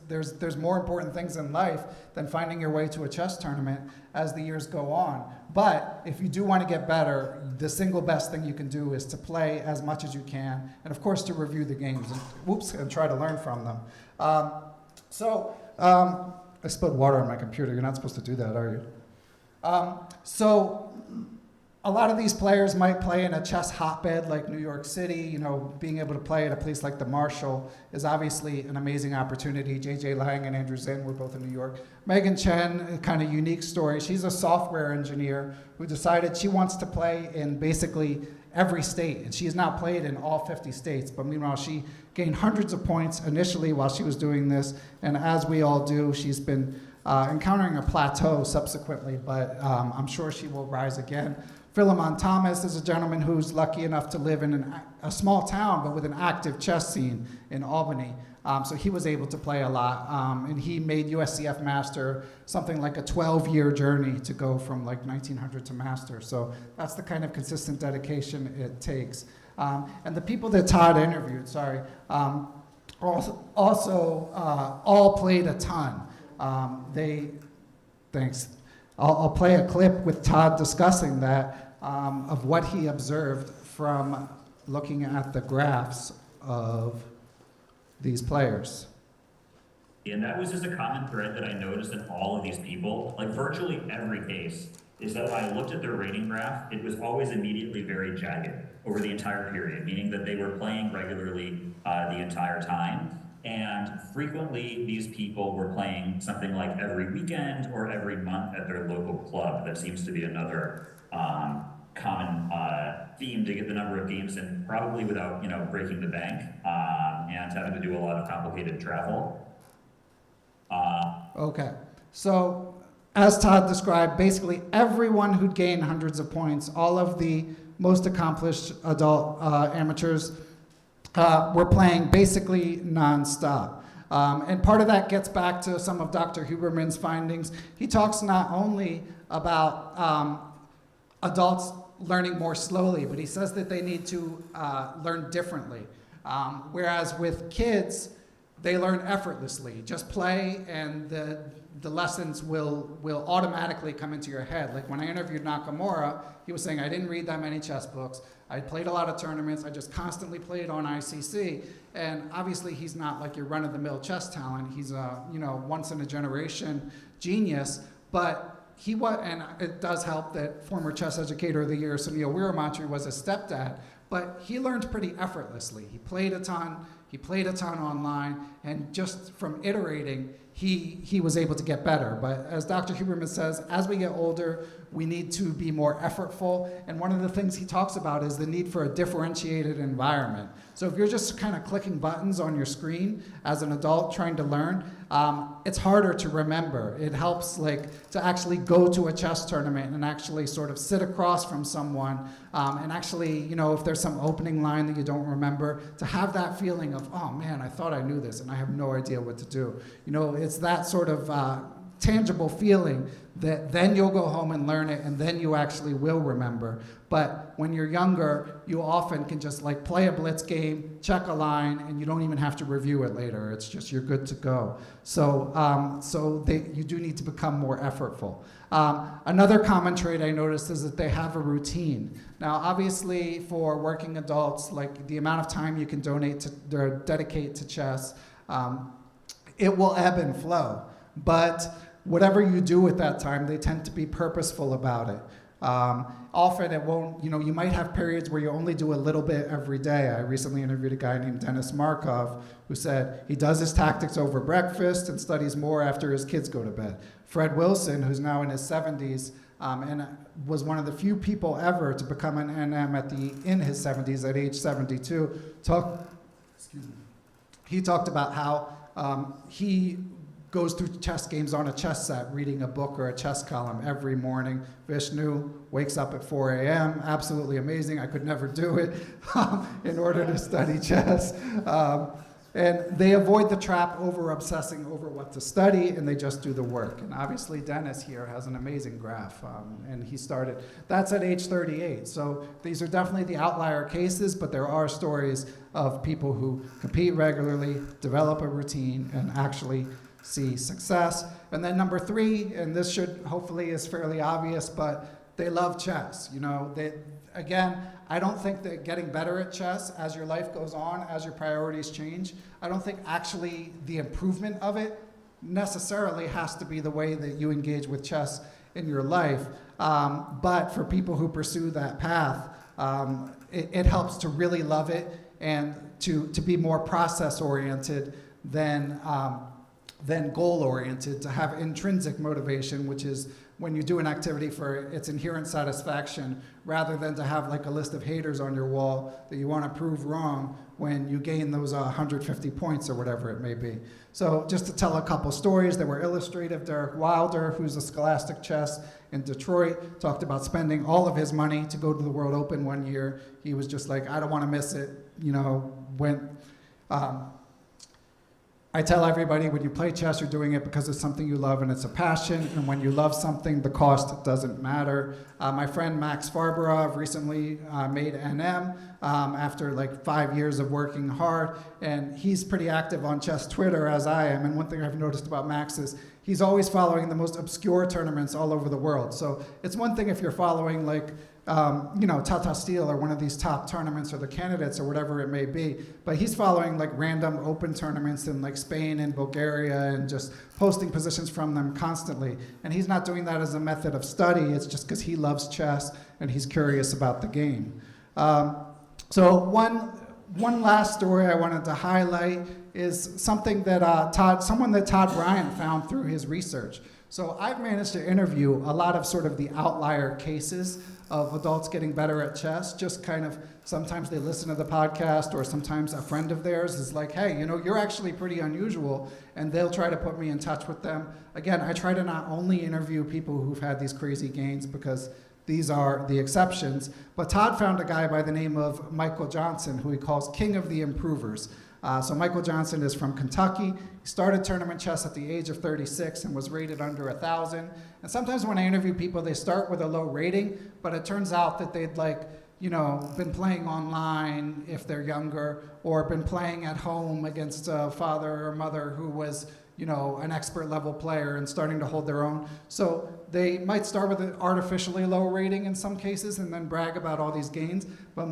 there's more important things in life than finding your way to a chess tournament as the years go on. But if you do want to get better, the single best thing you can do is to play as much as you can, and of course to review the games and try to learn from them. I spilled water on my computer. You're not supposed to do that, are you? So a lot of these players might play in a chess hotbed like New York City. Being able to play at a place like the Marshall is obviously an amazing opportunity. JJ Lang and Andrew Zinn were both in New York. Megan Chen, a kind of unique story. She's a software engineer who decided she wants to play in basically every state, and she has not played in all 50 states, but meanwhile she gained hundreds of points initially while she was doing this, and as we all do, she's been encountering a plateau subsequently, but I'm sure she will rise again. Philemon Thomas is a gentleman who's lucky enough to live in a small town, but with an active chess scene in Albany. So he was able to play a lot, and he made USCF Master something like a 12-year journey to go from like 1900 to Master. So that's the kind of consistent dedication it takes. And the people that Todd interviewed, also all played a ton. Thanks. I'll play a clip with Todd discussing that, of what he observed from looking at the graphs of these players. And that was just a common thread that I noticed in all of these people. Like virtually every case is that when I looked at their rating graph, it was always immediately very jagged over the entire period, meaning that they were playing regularly the entire time. And frequently, these people were playing something like every weekend or every month at their local club. That seems to be another common theme to get the number of games in, probably without breaking the bank and having to do a lot of complicated travel. Okay, so as Todd described, basically everyone who'd gained hundreds of points, all of the most accomplished adult amateurs, were playing basically nonstop. And part of that gets back to some of Dr. Huberman's findings. He talks not only about adults learning more slowly, but he says that they need to learn differently. Whereas with kids, they learn effortlessly. Just play and the lessons will automatically come into your head. Like when I interviewed Nakamura, he was saying, I didn't read that many chess books. I played a lot of tournaments. I just constantly played on ICC. And obviously he's not like your run-of-the-mill chess talent. He's a once-in-a-generation genius. But and it does help that former chess educator of the year, Sunil Weeramatri, was his stepdad, but he learned pretty effortlessly. He played a ton online, and just from iterating, he was able to get better. But as Dr. Huberman says, as we get older, we need to be more effortful. And one of the things he talks about is the need for a differentiated environment. So if you're just kind of clicking buttons on your screen as an adult trying to learn, it's harder to remember. It helps to actually go to a chess tournament and actually sort of sit across from someone and actually, if there's some opening line that you don't remember, to have that feeling of, oh man, I thought I knew this and I have no idea what to do. It's that sort of tangible feeling that then you'll go home and learn it, and then you actually will remember. But when you're younger, you often can just play a blitz game, check a line, and you don't even have to review it later. It's just you're good to go. So, you do need to become more effortful. Another common trait I noticed is that they have a routine. Now, obviously, for working adults, the amount of time you can dedicate to chess, it will ebb and flow. But whatever you do with that time, they tend to be purposeful about it. Often it won't, you might have periods where you only do a little bit every day. I recently interviewed a guy named Dennis Markov who said he does his tactics over breakfast and studies more after his kids go to bed. Fred Wilson, who's now in his 70s, and was one of the few people ever to become an NM in his 70s at age 72, he talked about how he goes through chess games on a chess set, reading a book or a chess column every morning. Vishnu wakes up at 4 a.m., absolutely amazing. I could never do it in order to study chess. And they avoid the trap over obsessing over what to study, and they just do the work. And obviously Dennis here has an amazing graph, and he started, that's at age 38. So these are definitely the outlier cases, but there are stories of people who compete regularly, develop a routine, and actually see success. And then number 3, and this hopefully is fairly obvious, but they love chess. Again, I don't think that getting better at chess as your life goes on, as your priorities change, I don't think actually the improvement of it necessarily has to be the way that you engage with chess in your life. But for people who pursue that path, it helps to really love it and to be more process-oriented than goal-oriented, to have intrinsic motivation, which is when you do an activity for its inherent satisfaction, rather than to have a list of haters on your wall that you want to prove wrong when you gain those 150 points or whatever it may be. So just to tell a couple stories that were illustrative, Derek Wilder, who's a Scholastic Chess in Detroit, talked about spending all of his money to go to the World Open one year. He was just like, I don't want to miss it, I tell everybody, when you play chess, you're doing it because it's something you love and it's a passion, and when you love something, the cost doesn't matter. My friend Max Farberov recently made NM after 5 years of working hard, and he's pretty active on chess Twitter, as I am, and one thing I've noticed about Max is he's always following the most obscure tournaments all over the world. So it's one thing if you're following Tata Steel or one of these top tournaments or the candidates or whatever it may be, but he's following random open tournaments in Spain and Bulgaria and just posting positions from them constantly. And he's not doing that as a method of study, it's just because he loves chess and he's curious about the game. So one last story I wanted to highlight is something that someone that Todd Bryant found through his research. So I've managed to interview a lot of sort of the outlier cases of adults getting better at chess, just kind of, sometimes they listen to the podcast, or sometimes a friend of theirs is like, hey, you're actually pretty unusual, and they'll try to put me in touch with them. Again, I try to not only interview people who've had these crazy gains, because these are the exceptions, but Todd found a guy by the name of Michael Johnson, who he calls King of the Improvers. So Michael Johnson is from Kentucky. He started tournament chess at the age of 36 and was rated under 1,000. And sometimes when I interview people, they start with a low rating, but it turns out that they'd been playing online if they're younger, or been playing at home against a father or mother who was, an expert level player and starting to hold their own. So they might start with an artificially low rating in some cases and then brag about all these gains. But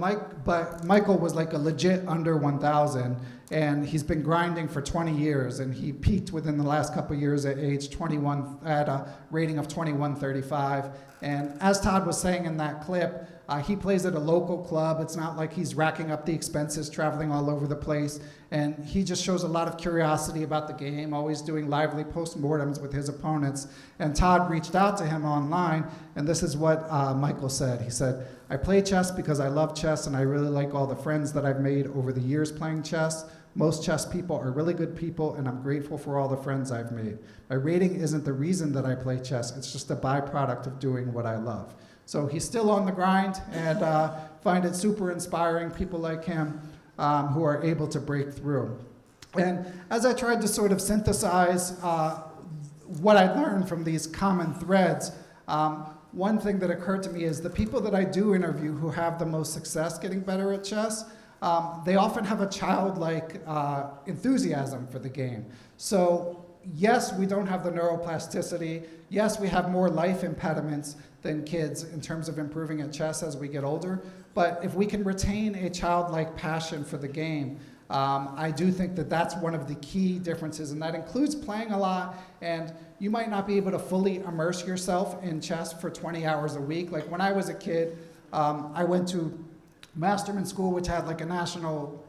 Michael was like a legit under 1,000, and he's been grinding for 20 years, and he peaked within the last couple of years at age 21 at a rating of 2135. And as Todd was saying in that clip, he plays at a local club. It's not like he's racking up the expenses, traveling all over the place. And he just shows a lot of curiosity about the game, always doing lively postmortems with his opponents. And Todd reached out to him online, and this is what Michael said. He said, "I play chess because I love chess, and I really like all the friends that I've made over the years playing chess. Most chess people are really good people, and I'm grateful for all the friends I've made. My rating isn't the reason that I play chess. It's just a byproduct of doing what I love." So he's still on the grind, and find it super inspiring, people like him who are able to break through. And as I tried to sort of synthesize what I learned from these common threads, one thing that occurred to me is the people that I do interview who have the most success getting better at chess, they often have a childlike enthusiasm for the game. So yes, we don't have the neuroplasticity. Yes, we have more life impediments than kids in terms of improving at chess as we get older. But if we can retain a childlike passion for the game, I do think that that's one of the key differences, and that includes playing a lot. And you might not be able to fully immerse yourself in chess for 20 hours a week. Like when I was a kid, I went to Masterman School, which had like a national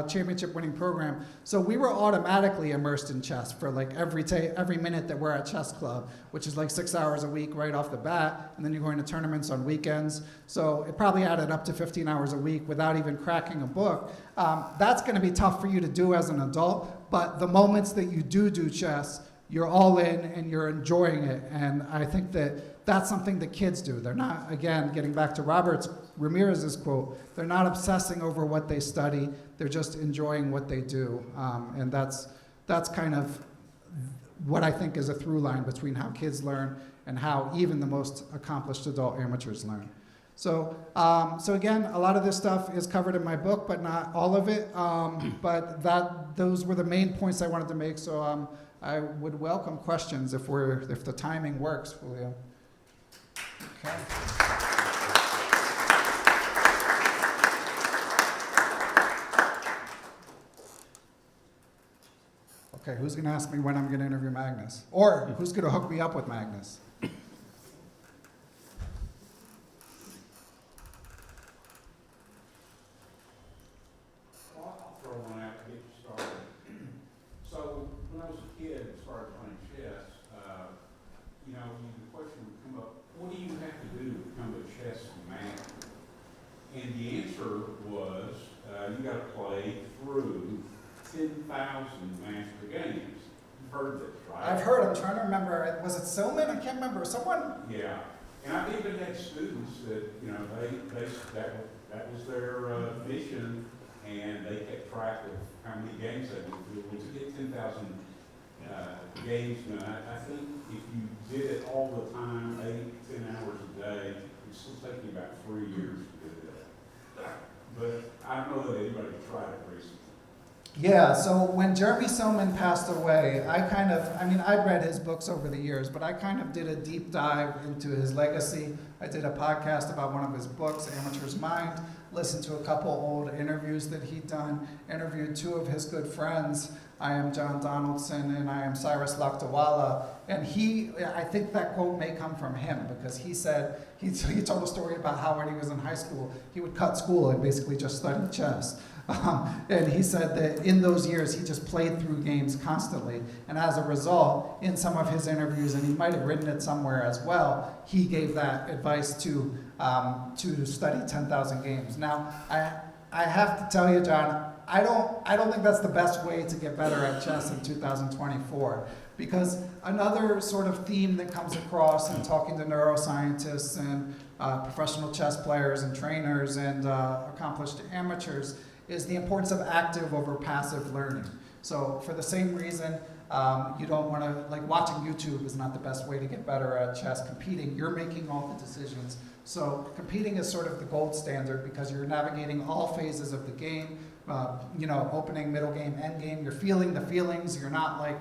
championship winning program. So we were automatically immersed in chess for like every minute that we're at chess club, which is like 6 hours a week right off the bat. And then you're going to tournaments on weekends. So it probably added up to 15 hours a week without even cracking a book. That's going to be tough for you to do as an adult. But the moments that you do chess, you're all in and you're enjoying it. And I think that that's something that kids do. They're not, again, getting back to Ramirez's quote, they're not obsessing over what they study. They're just enjoying what they do. And that's kind of what I think is a through line between how kids learn and how even the most accomplished adult amateurs learn. So again, a lot of this stuff is covered in my book, but not all of it. But those were the main points I wanted to make. So I would welcome questions if the timing works, Julio. Okay. Okay, who's going to ask me when I'm going to interview Magnus? Or who's going to hook me up with Magnus? I'll throw one out to get you started. So when I was a kid and started playing chess, the question would come up, what do you have to do to become a chess master? And the answer was, you got to play through 10,000 master games. You've heard this, right? I've heard. I'm trying to remember. Was it Silman? I can't remember. Someone. Yeah, and I've even had students that that was their mission, and they kept track of how many games they went through. Well, to get 10,000 games done, I think if you did it all the time, 8-10 hours a day, it's still taking about 3 years to do that. But I don't know that anybody tried it recently. Yeah, so when Jeremy Silman passed away, I'd read his books over the years, but I kind of did a deep dive into his legacy. I did a podcast about one of his books, Amateur's Mind, listened to a couple old interviews that he'd done, interviewed two of his good friends. I am John Donaldson and I am Cyrus Lakdawala. And I think that quote may come from him because he said, he told a story about how when he was in high school, he would cut school and basically just study chess. And he said that in those years, he just played through games constantly. And as a result, in some of his interviews, and he might have written it somewhere as well, he gave that advice to study 10,000 games. Now, I have to tell you, John, I don't think that's the best way to get better at chess in 2024. Because another sort of theme that comes across in talking to neuroscientists and professional chess players and trainers and accomplished amateurs is the importance of active over passive learning. So for the same reason, you don't want to, like watching YouTube is not the best way to get better at chess. Competing, you're making all the decisions. So competing is sort of the gold standard because you're navigating all phases of the game, opening, middle game, end game. You're feeling the feelings. You're not like,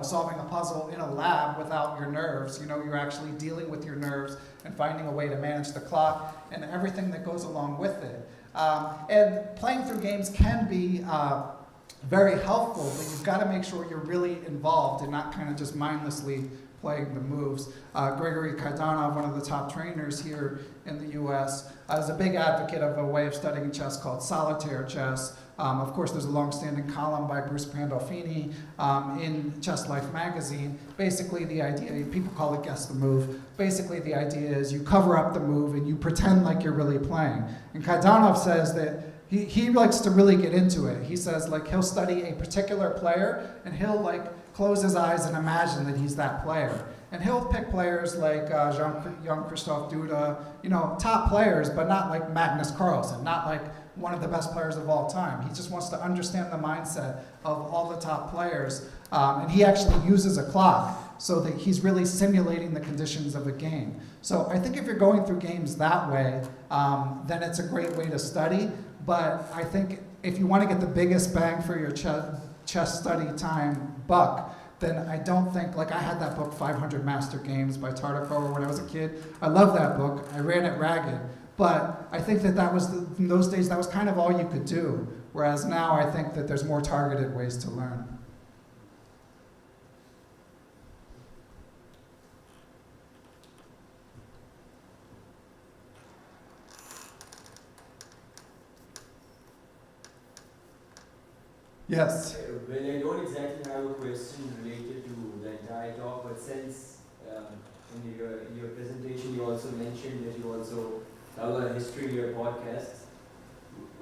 solving a puzzle in a lab without your nerves. You're actually dealing with your nerves and finding a way to manage the clock and everything that goes along with it. And playing through games can be very helpful, but you've got to make sure you're really involved and not kind of just mindlessly playing the moves. Gregory Kaidanov, one of the top trainers here in the US, is a big advocate of a way of studying chess called solitaire chess. Of course, there's a long-standing column by Bruce Pandolfini in Chess Life magazine. Basically, the idea, people call it guess the move. Basically, the idea is you cover up the move and you pretend like you're really playing. And Kaidanov says that he likes to really get into it. He says he'll study a particular player and he'll close his eyes and imagine that he's that player. And he'll pick players like Jean-Christophe Duda, top players, but not like Magnus Carlsen, not like one of the best players of all time. He just wants to understand the mindset of all the top players. And he actually uses a clock so that he's really simulating the conditions of a game. So I think if you're going through games that way, then it's a great way to study. But I think if you want to get the biggest bang for your chess study time buck, then I don't think, I had that book, 500 Master Games by Tartakower when I was a kid. I love that book. I ran it ragged. But I think that was, in those days, that was kind of all you could do. Whereas now I think that there's more targeted ways to learn. Yes. Well, I don't exactly have a question related to the entire talk, but since in your presentation you also mentioned that you also cover history in your podcast,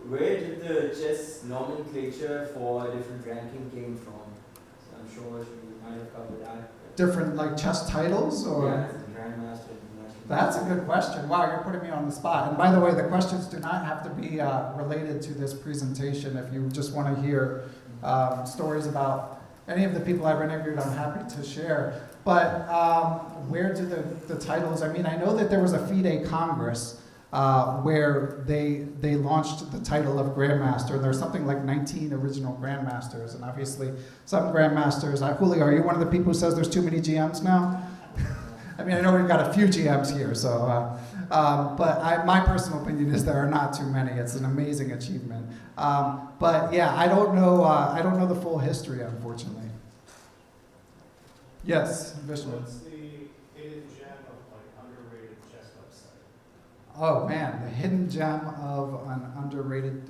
where did the chess nomenclature for different ranking came from? So I'm sure you might have covered that. Different chess titles, or? Yeah, Grandmaster. That's a good question. Wow, you're putting me on the spot. And by the way, the questions do not have to be related to this presentation. If you just want to hear stories about any of the people I've interviewed, I'm happy to share. But where do the titles, I know that there was a FIDE Congress where they launched the title of Grandmaster. And there's something like 19 original Grandmasters. And obviously, some Grandmasters, Julio, are you one of the people who says there's too many GMs now? I know we've got a few GMs here, so, but my personal opinion is there are not too many. It's an amazing achievement. But yeah, I don't know the full history, unfortunately. Yes, Vishnu. What's the hidden gem of underrated chess website? Oh man, the hidden gem of an underrated,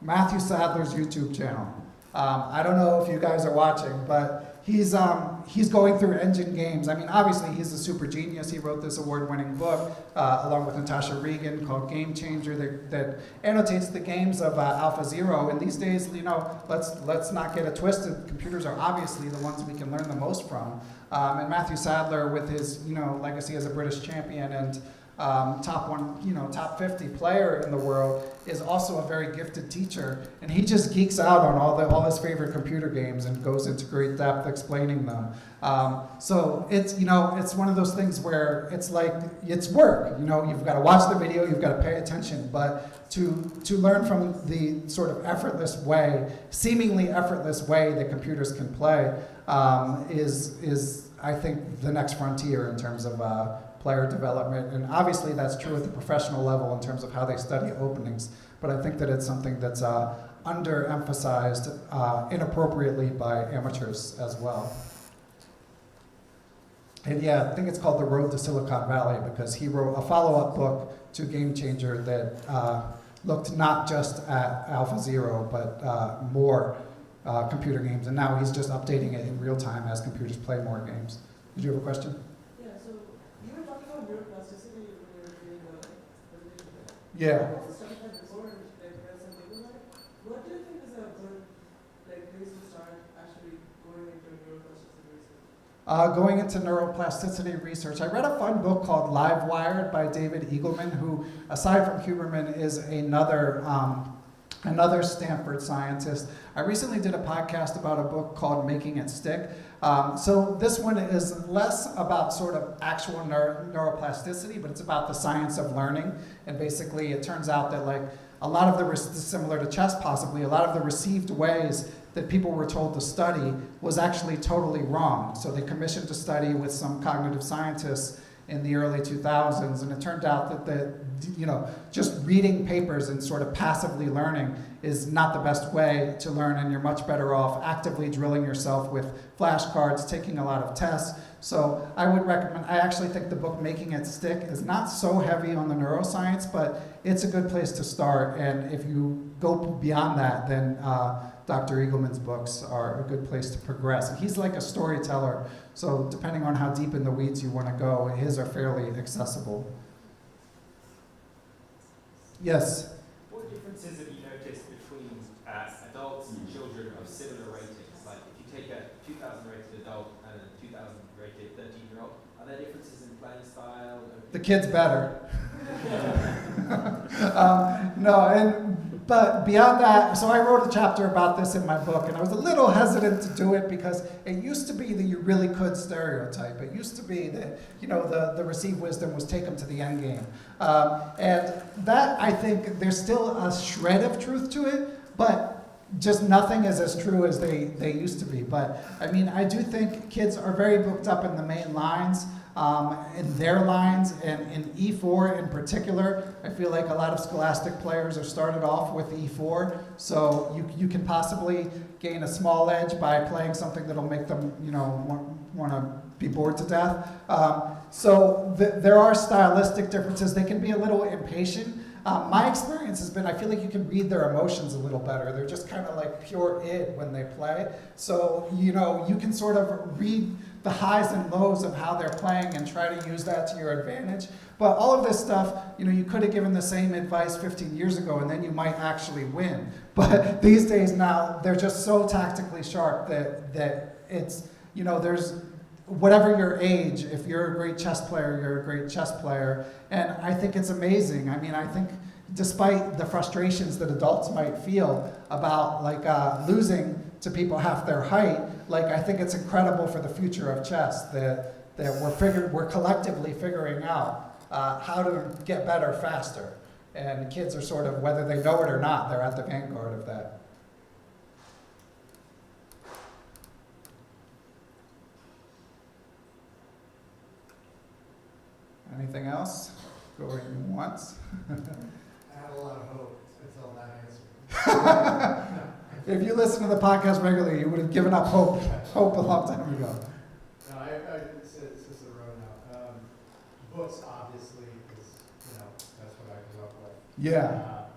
Matthew Sadler's YouTube channel. I don't know if you guys are watching, but he's going through engine games. Obviously he's a super genius. He wrote this award-winning book along with Natasha Regan called Game Changer that annotates the games of AlphaZero. And these days, let's not get it twisted. Computers are obviously the ones we can learn the most from. And Matthew Sadler, with his legacy as a British champion and top 50 player in the world, is also a very gifted teacher, and he just geeks out on all his favorite computer games and goes into great depth explaining them. So it's it's one of those things where it's work. You've got to watch the video, you've got to pay attention, but to learn from the sort of seemingly effortless way that computers can play is I think the next frontier in terms of player development, and obviously that's true at the professional level in terms of how they study openings, but I think that it's something that's underemphasized inappropriately by amateurs as well. And yeah, I think it's called The Road to Silicon Valley because he wrote a follow-up book to Game Changer that looked not just at AlphaZero, but more computer games, and now he's just updating it in real time as computers play more games. Did you have a question? Yeah. What do you think is a good place to start actually going into neuroplasticity research? Going into neuroplasticity research, I read a fun book called Live Wired by David Eagleman, who, aside from Huberman, is another Stanford scientist. I recently did a podcast about a book called Making It Stick. So this one is less about sort of actual neuroplasticity, but it's about the science of learning. And basically it turns out that a lot of similar to chess possibly, a lot of the received ways that people were told to study was actually totally wrong. So they commissioned a study with some cognitive scientists in the early 2000s, and it turned out that just reading papers and sort of passively learning is not the best way to learn, and you're much better off actively drilling yourself with flashcards, taking a lot of tests. So I would recommend, I actually think the book Making It Stick is not so heavy on the neuroscience, but it's a good place to start, and if you go beyond that, then Dr. Eagleman's books are a good place to progress. And he's like a storyteller, so depending on how deep in the weeds you want to go, his are fairly accessible. Yes? What differences have you noticed between adults and children of similar ratings? Like if you take a 2000 rated adult and a 2000 rated 13-year-old, are there differences in playing style? The kid's better. But beyond that, so I wrote a chapter about this in my book, and I was a little hesitant to do it because it used to be that you really could stereotype. It used to be that, the received wisdom was take them to the end game. And that, I think, there's still a shred of truth to it, but just nothing is as true as they used to be. But, I mean, I do think kids are very booked up in the main lines. In their lines, and in E4 in particular, I feel like a lot of Scholastic players are started off with E4, so you can possibly gain a small edge by playing something that'll make them, want to be bored to death. There are stylistic differences. They can be a little impatient. My experience has been, I feel like you can read their emotions a little better. They're just kind of like pure id when they play. So, you can sort of read the highs and lows of how they're playing and try to use that to your advantage. But all of this stuff, you could have given the same advice 15 years ago and then you might actually win. But these days now, they're just so tactically sharp that it's, there's, whatever your age, if you're a great chess player, you're a great chess player. And I think it's amazing. I mean, I think despite the frustrations that adults might feel about losing to people half their height, I think it's incredible for the future of chess that we're collectively figuring out how to get better faster. And kids are sort of, whether they know it or not, they're at the vanguard of that. Anything else? Going once? I have a lot of hope until that answer. If you listen to the podcast regularly, you would have given up hope a long time ago. No, it's just a row now. Books, obviously, is, that's what I grew up with. Yeah.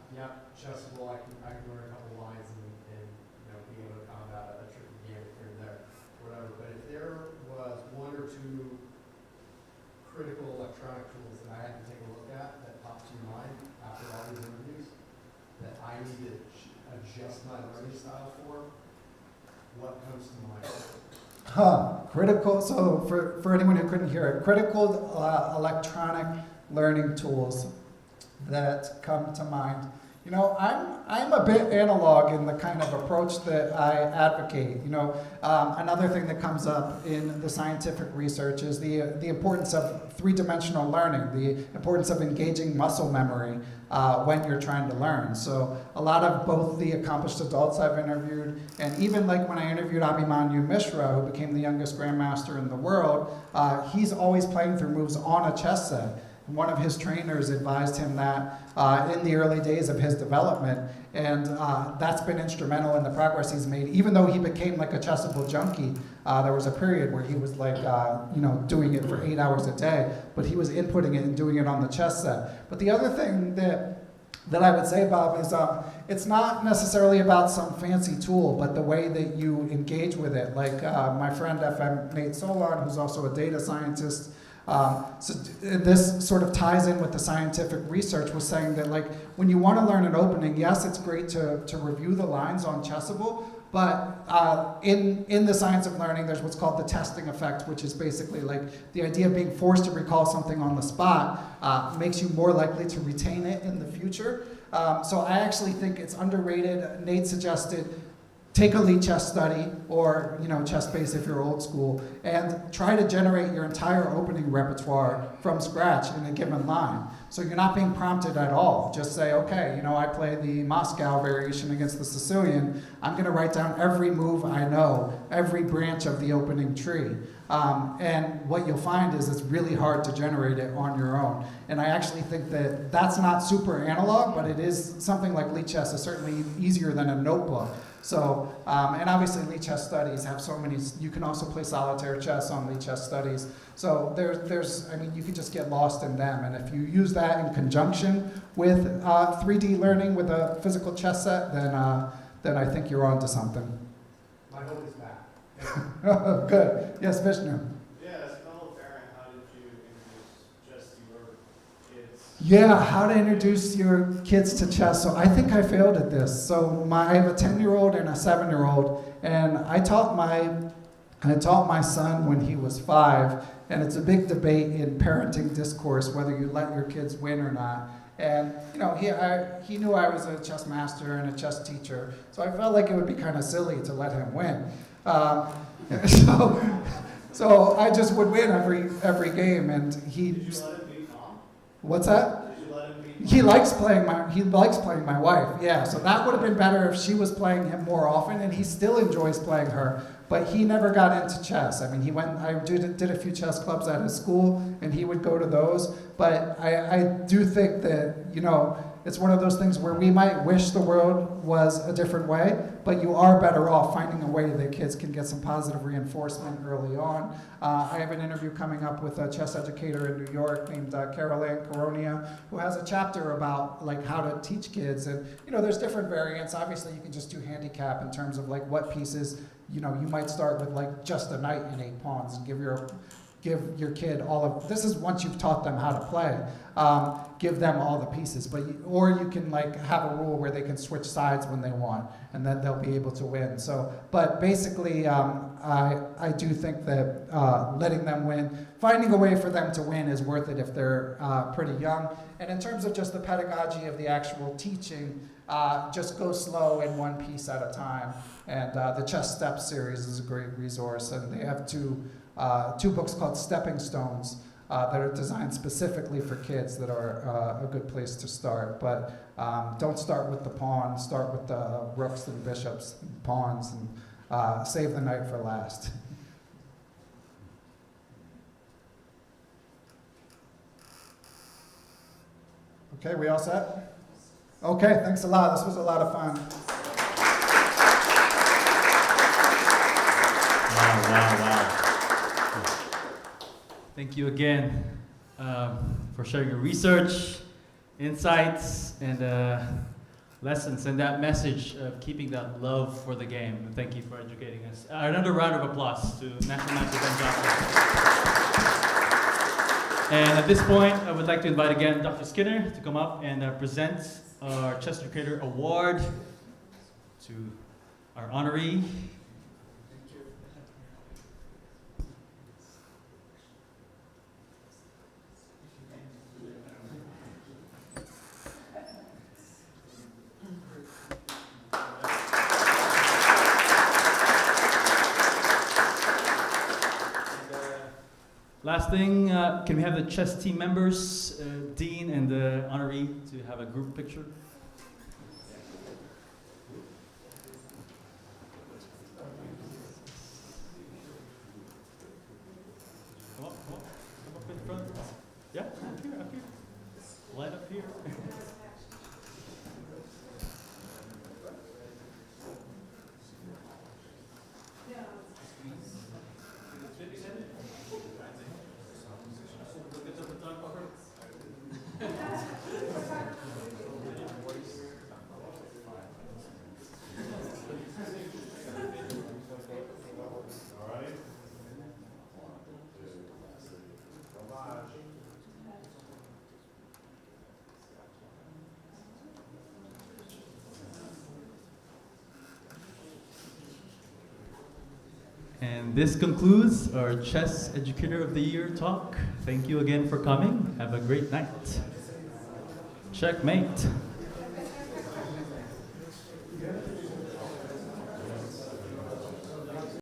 Chessable, I can learn a couple lines and be able to combat a tricky game here and there, whatever. But if there was one or two critical electronic tools that I had to take a look at that popped to your mind after all these interviews that I need to adjust my learning style for, what comes to mind? Critical, so for anyone who couldn't hear it, critical electronic learning tools that come to mind. I'm a bit analog in the kind of approach that I advocate. Another thing that comes up in the scientific research is the importance of three-dimensional learning, the importance of engaging muscle memory when you're trying to learn. So a lot of both the accomplished adults I've interviewed, and even when I interviewed Abhimanyu Mishra, who became the youngest grandmaster in the world, he's always playing through moves on a chess set. One of his trainers advised him that in the early days of his development, and that's been instrumental in the progress he's made. Even though he became like a chessable junkie, there was a period where he was doing it for 8 hours a day, but he was inputting it and doing it on the chess set. But the other thing that I would say, Bob, is it's not necessarily about some fancy tool, but the way that you engage with it. My friend FM Nate Solon, who's also a data scientist, so this sort of ties in with the scientific research, was saying that when you want to learn an opening, yes, it's great to review the lines on Chessable, but in the science of learning, there's what's called the testing effect, which is basically the idea of being forced to recall something on the spot makes you more likely to retain it in the future. So I actually think it's underrated. Nate suggested take a lead chess study, or chess base if you're old school, and try to generate your entire opening repertoire from scratch in a given line. So you're not being prompted at all. Just say, okay, I play the Moscow variation against the Sicilian. I'm going to write down every move I know, every branch of the opening tree. And what you'll find is it's really hard to generate it on your own. And I actually think that that's not super analog, but it is something like lead chess is certainly easier than a notebook. So, and obviously lead chess studies have so many, you can also play solitaire chess on lead chess studies. So you can just get lost in them. And if you use that in conjunction with 3D learning with a physical chess set, then I think you're on to something. My hope is back. Good. Yes, Vishnu. Yeah, as a fellow parent, how did you introduce chess to your kids? Yeah, how to introduce your kids to chess. So I think I failed at this. So I have a 10-year-old and a 7-year-old, and I taught my son when he was 5, and it's a big debate in parenting discourse whether you let your kids win or not. And he knew I was a chess master and a chess teacher, so I felt like it would be kind of silly to let him win. So I just would win every game, and he. Did you let him be calm? What's that? Did you let him be calm? He likes playing my wife. Yeah, so that would have been better if she was playing him more often, and he still enjoys playing her. But he never got into chess. I mean, I did a few chess clubs at his school, and he would go to those. But I do think that, it's one of those things where we might wish the world was a different way, but you are better off finding a way that kids can get some positive reinforcement early on. I have an interview coming up with a chess educator in New York named Carol Ann Coronia, who has a chapter about how to teach kids. And there's different variants. Obviously, you can just do handicap in terms of what pieces. You might start with just a knight and 8 pawns and give your kid all of, this is once you've taught them how to play, give them all the pieces. Or you can have a rule where they can switch sides when they want, and then they'll be able to win. So, but basically, I do think that letting them win, finding a way for them to win is worth it if they're pretty young. And in terms of just the pedagogy of the actual teaching, just go slow in one piece at a time. And the Chess Steps series is a great resource, and they have two books called Stepping Stones that are designed specifically for kids that are a good place to start. But don't start with the pawn, start with the rooks and bishops and pawns, and save the knight for last. Okay, we all set? Okay, thanks a lot. This was a lot of fun. Wow. Thank you again for sharing your research, insights, and lessons, and that message of keeping that love for the game. And thank you for educating us. Another round of applause to National Master Ben Johnson. And at this point, I would like to invite again Dr. Skinner to come up and present our Chess Educator Award to our honoree. Last thing, can we have the chess team members, Dean and the honoree, to have a group picture? Come up in front. Yeah, up here. Light up here. And this concludes our Chess Educator of the Year talk. Thank you again for coming. Have a great night. Checkmate.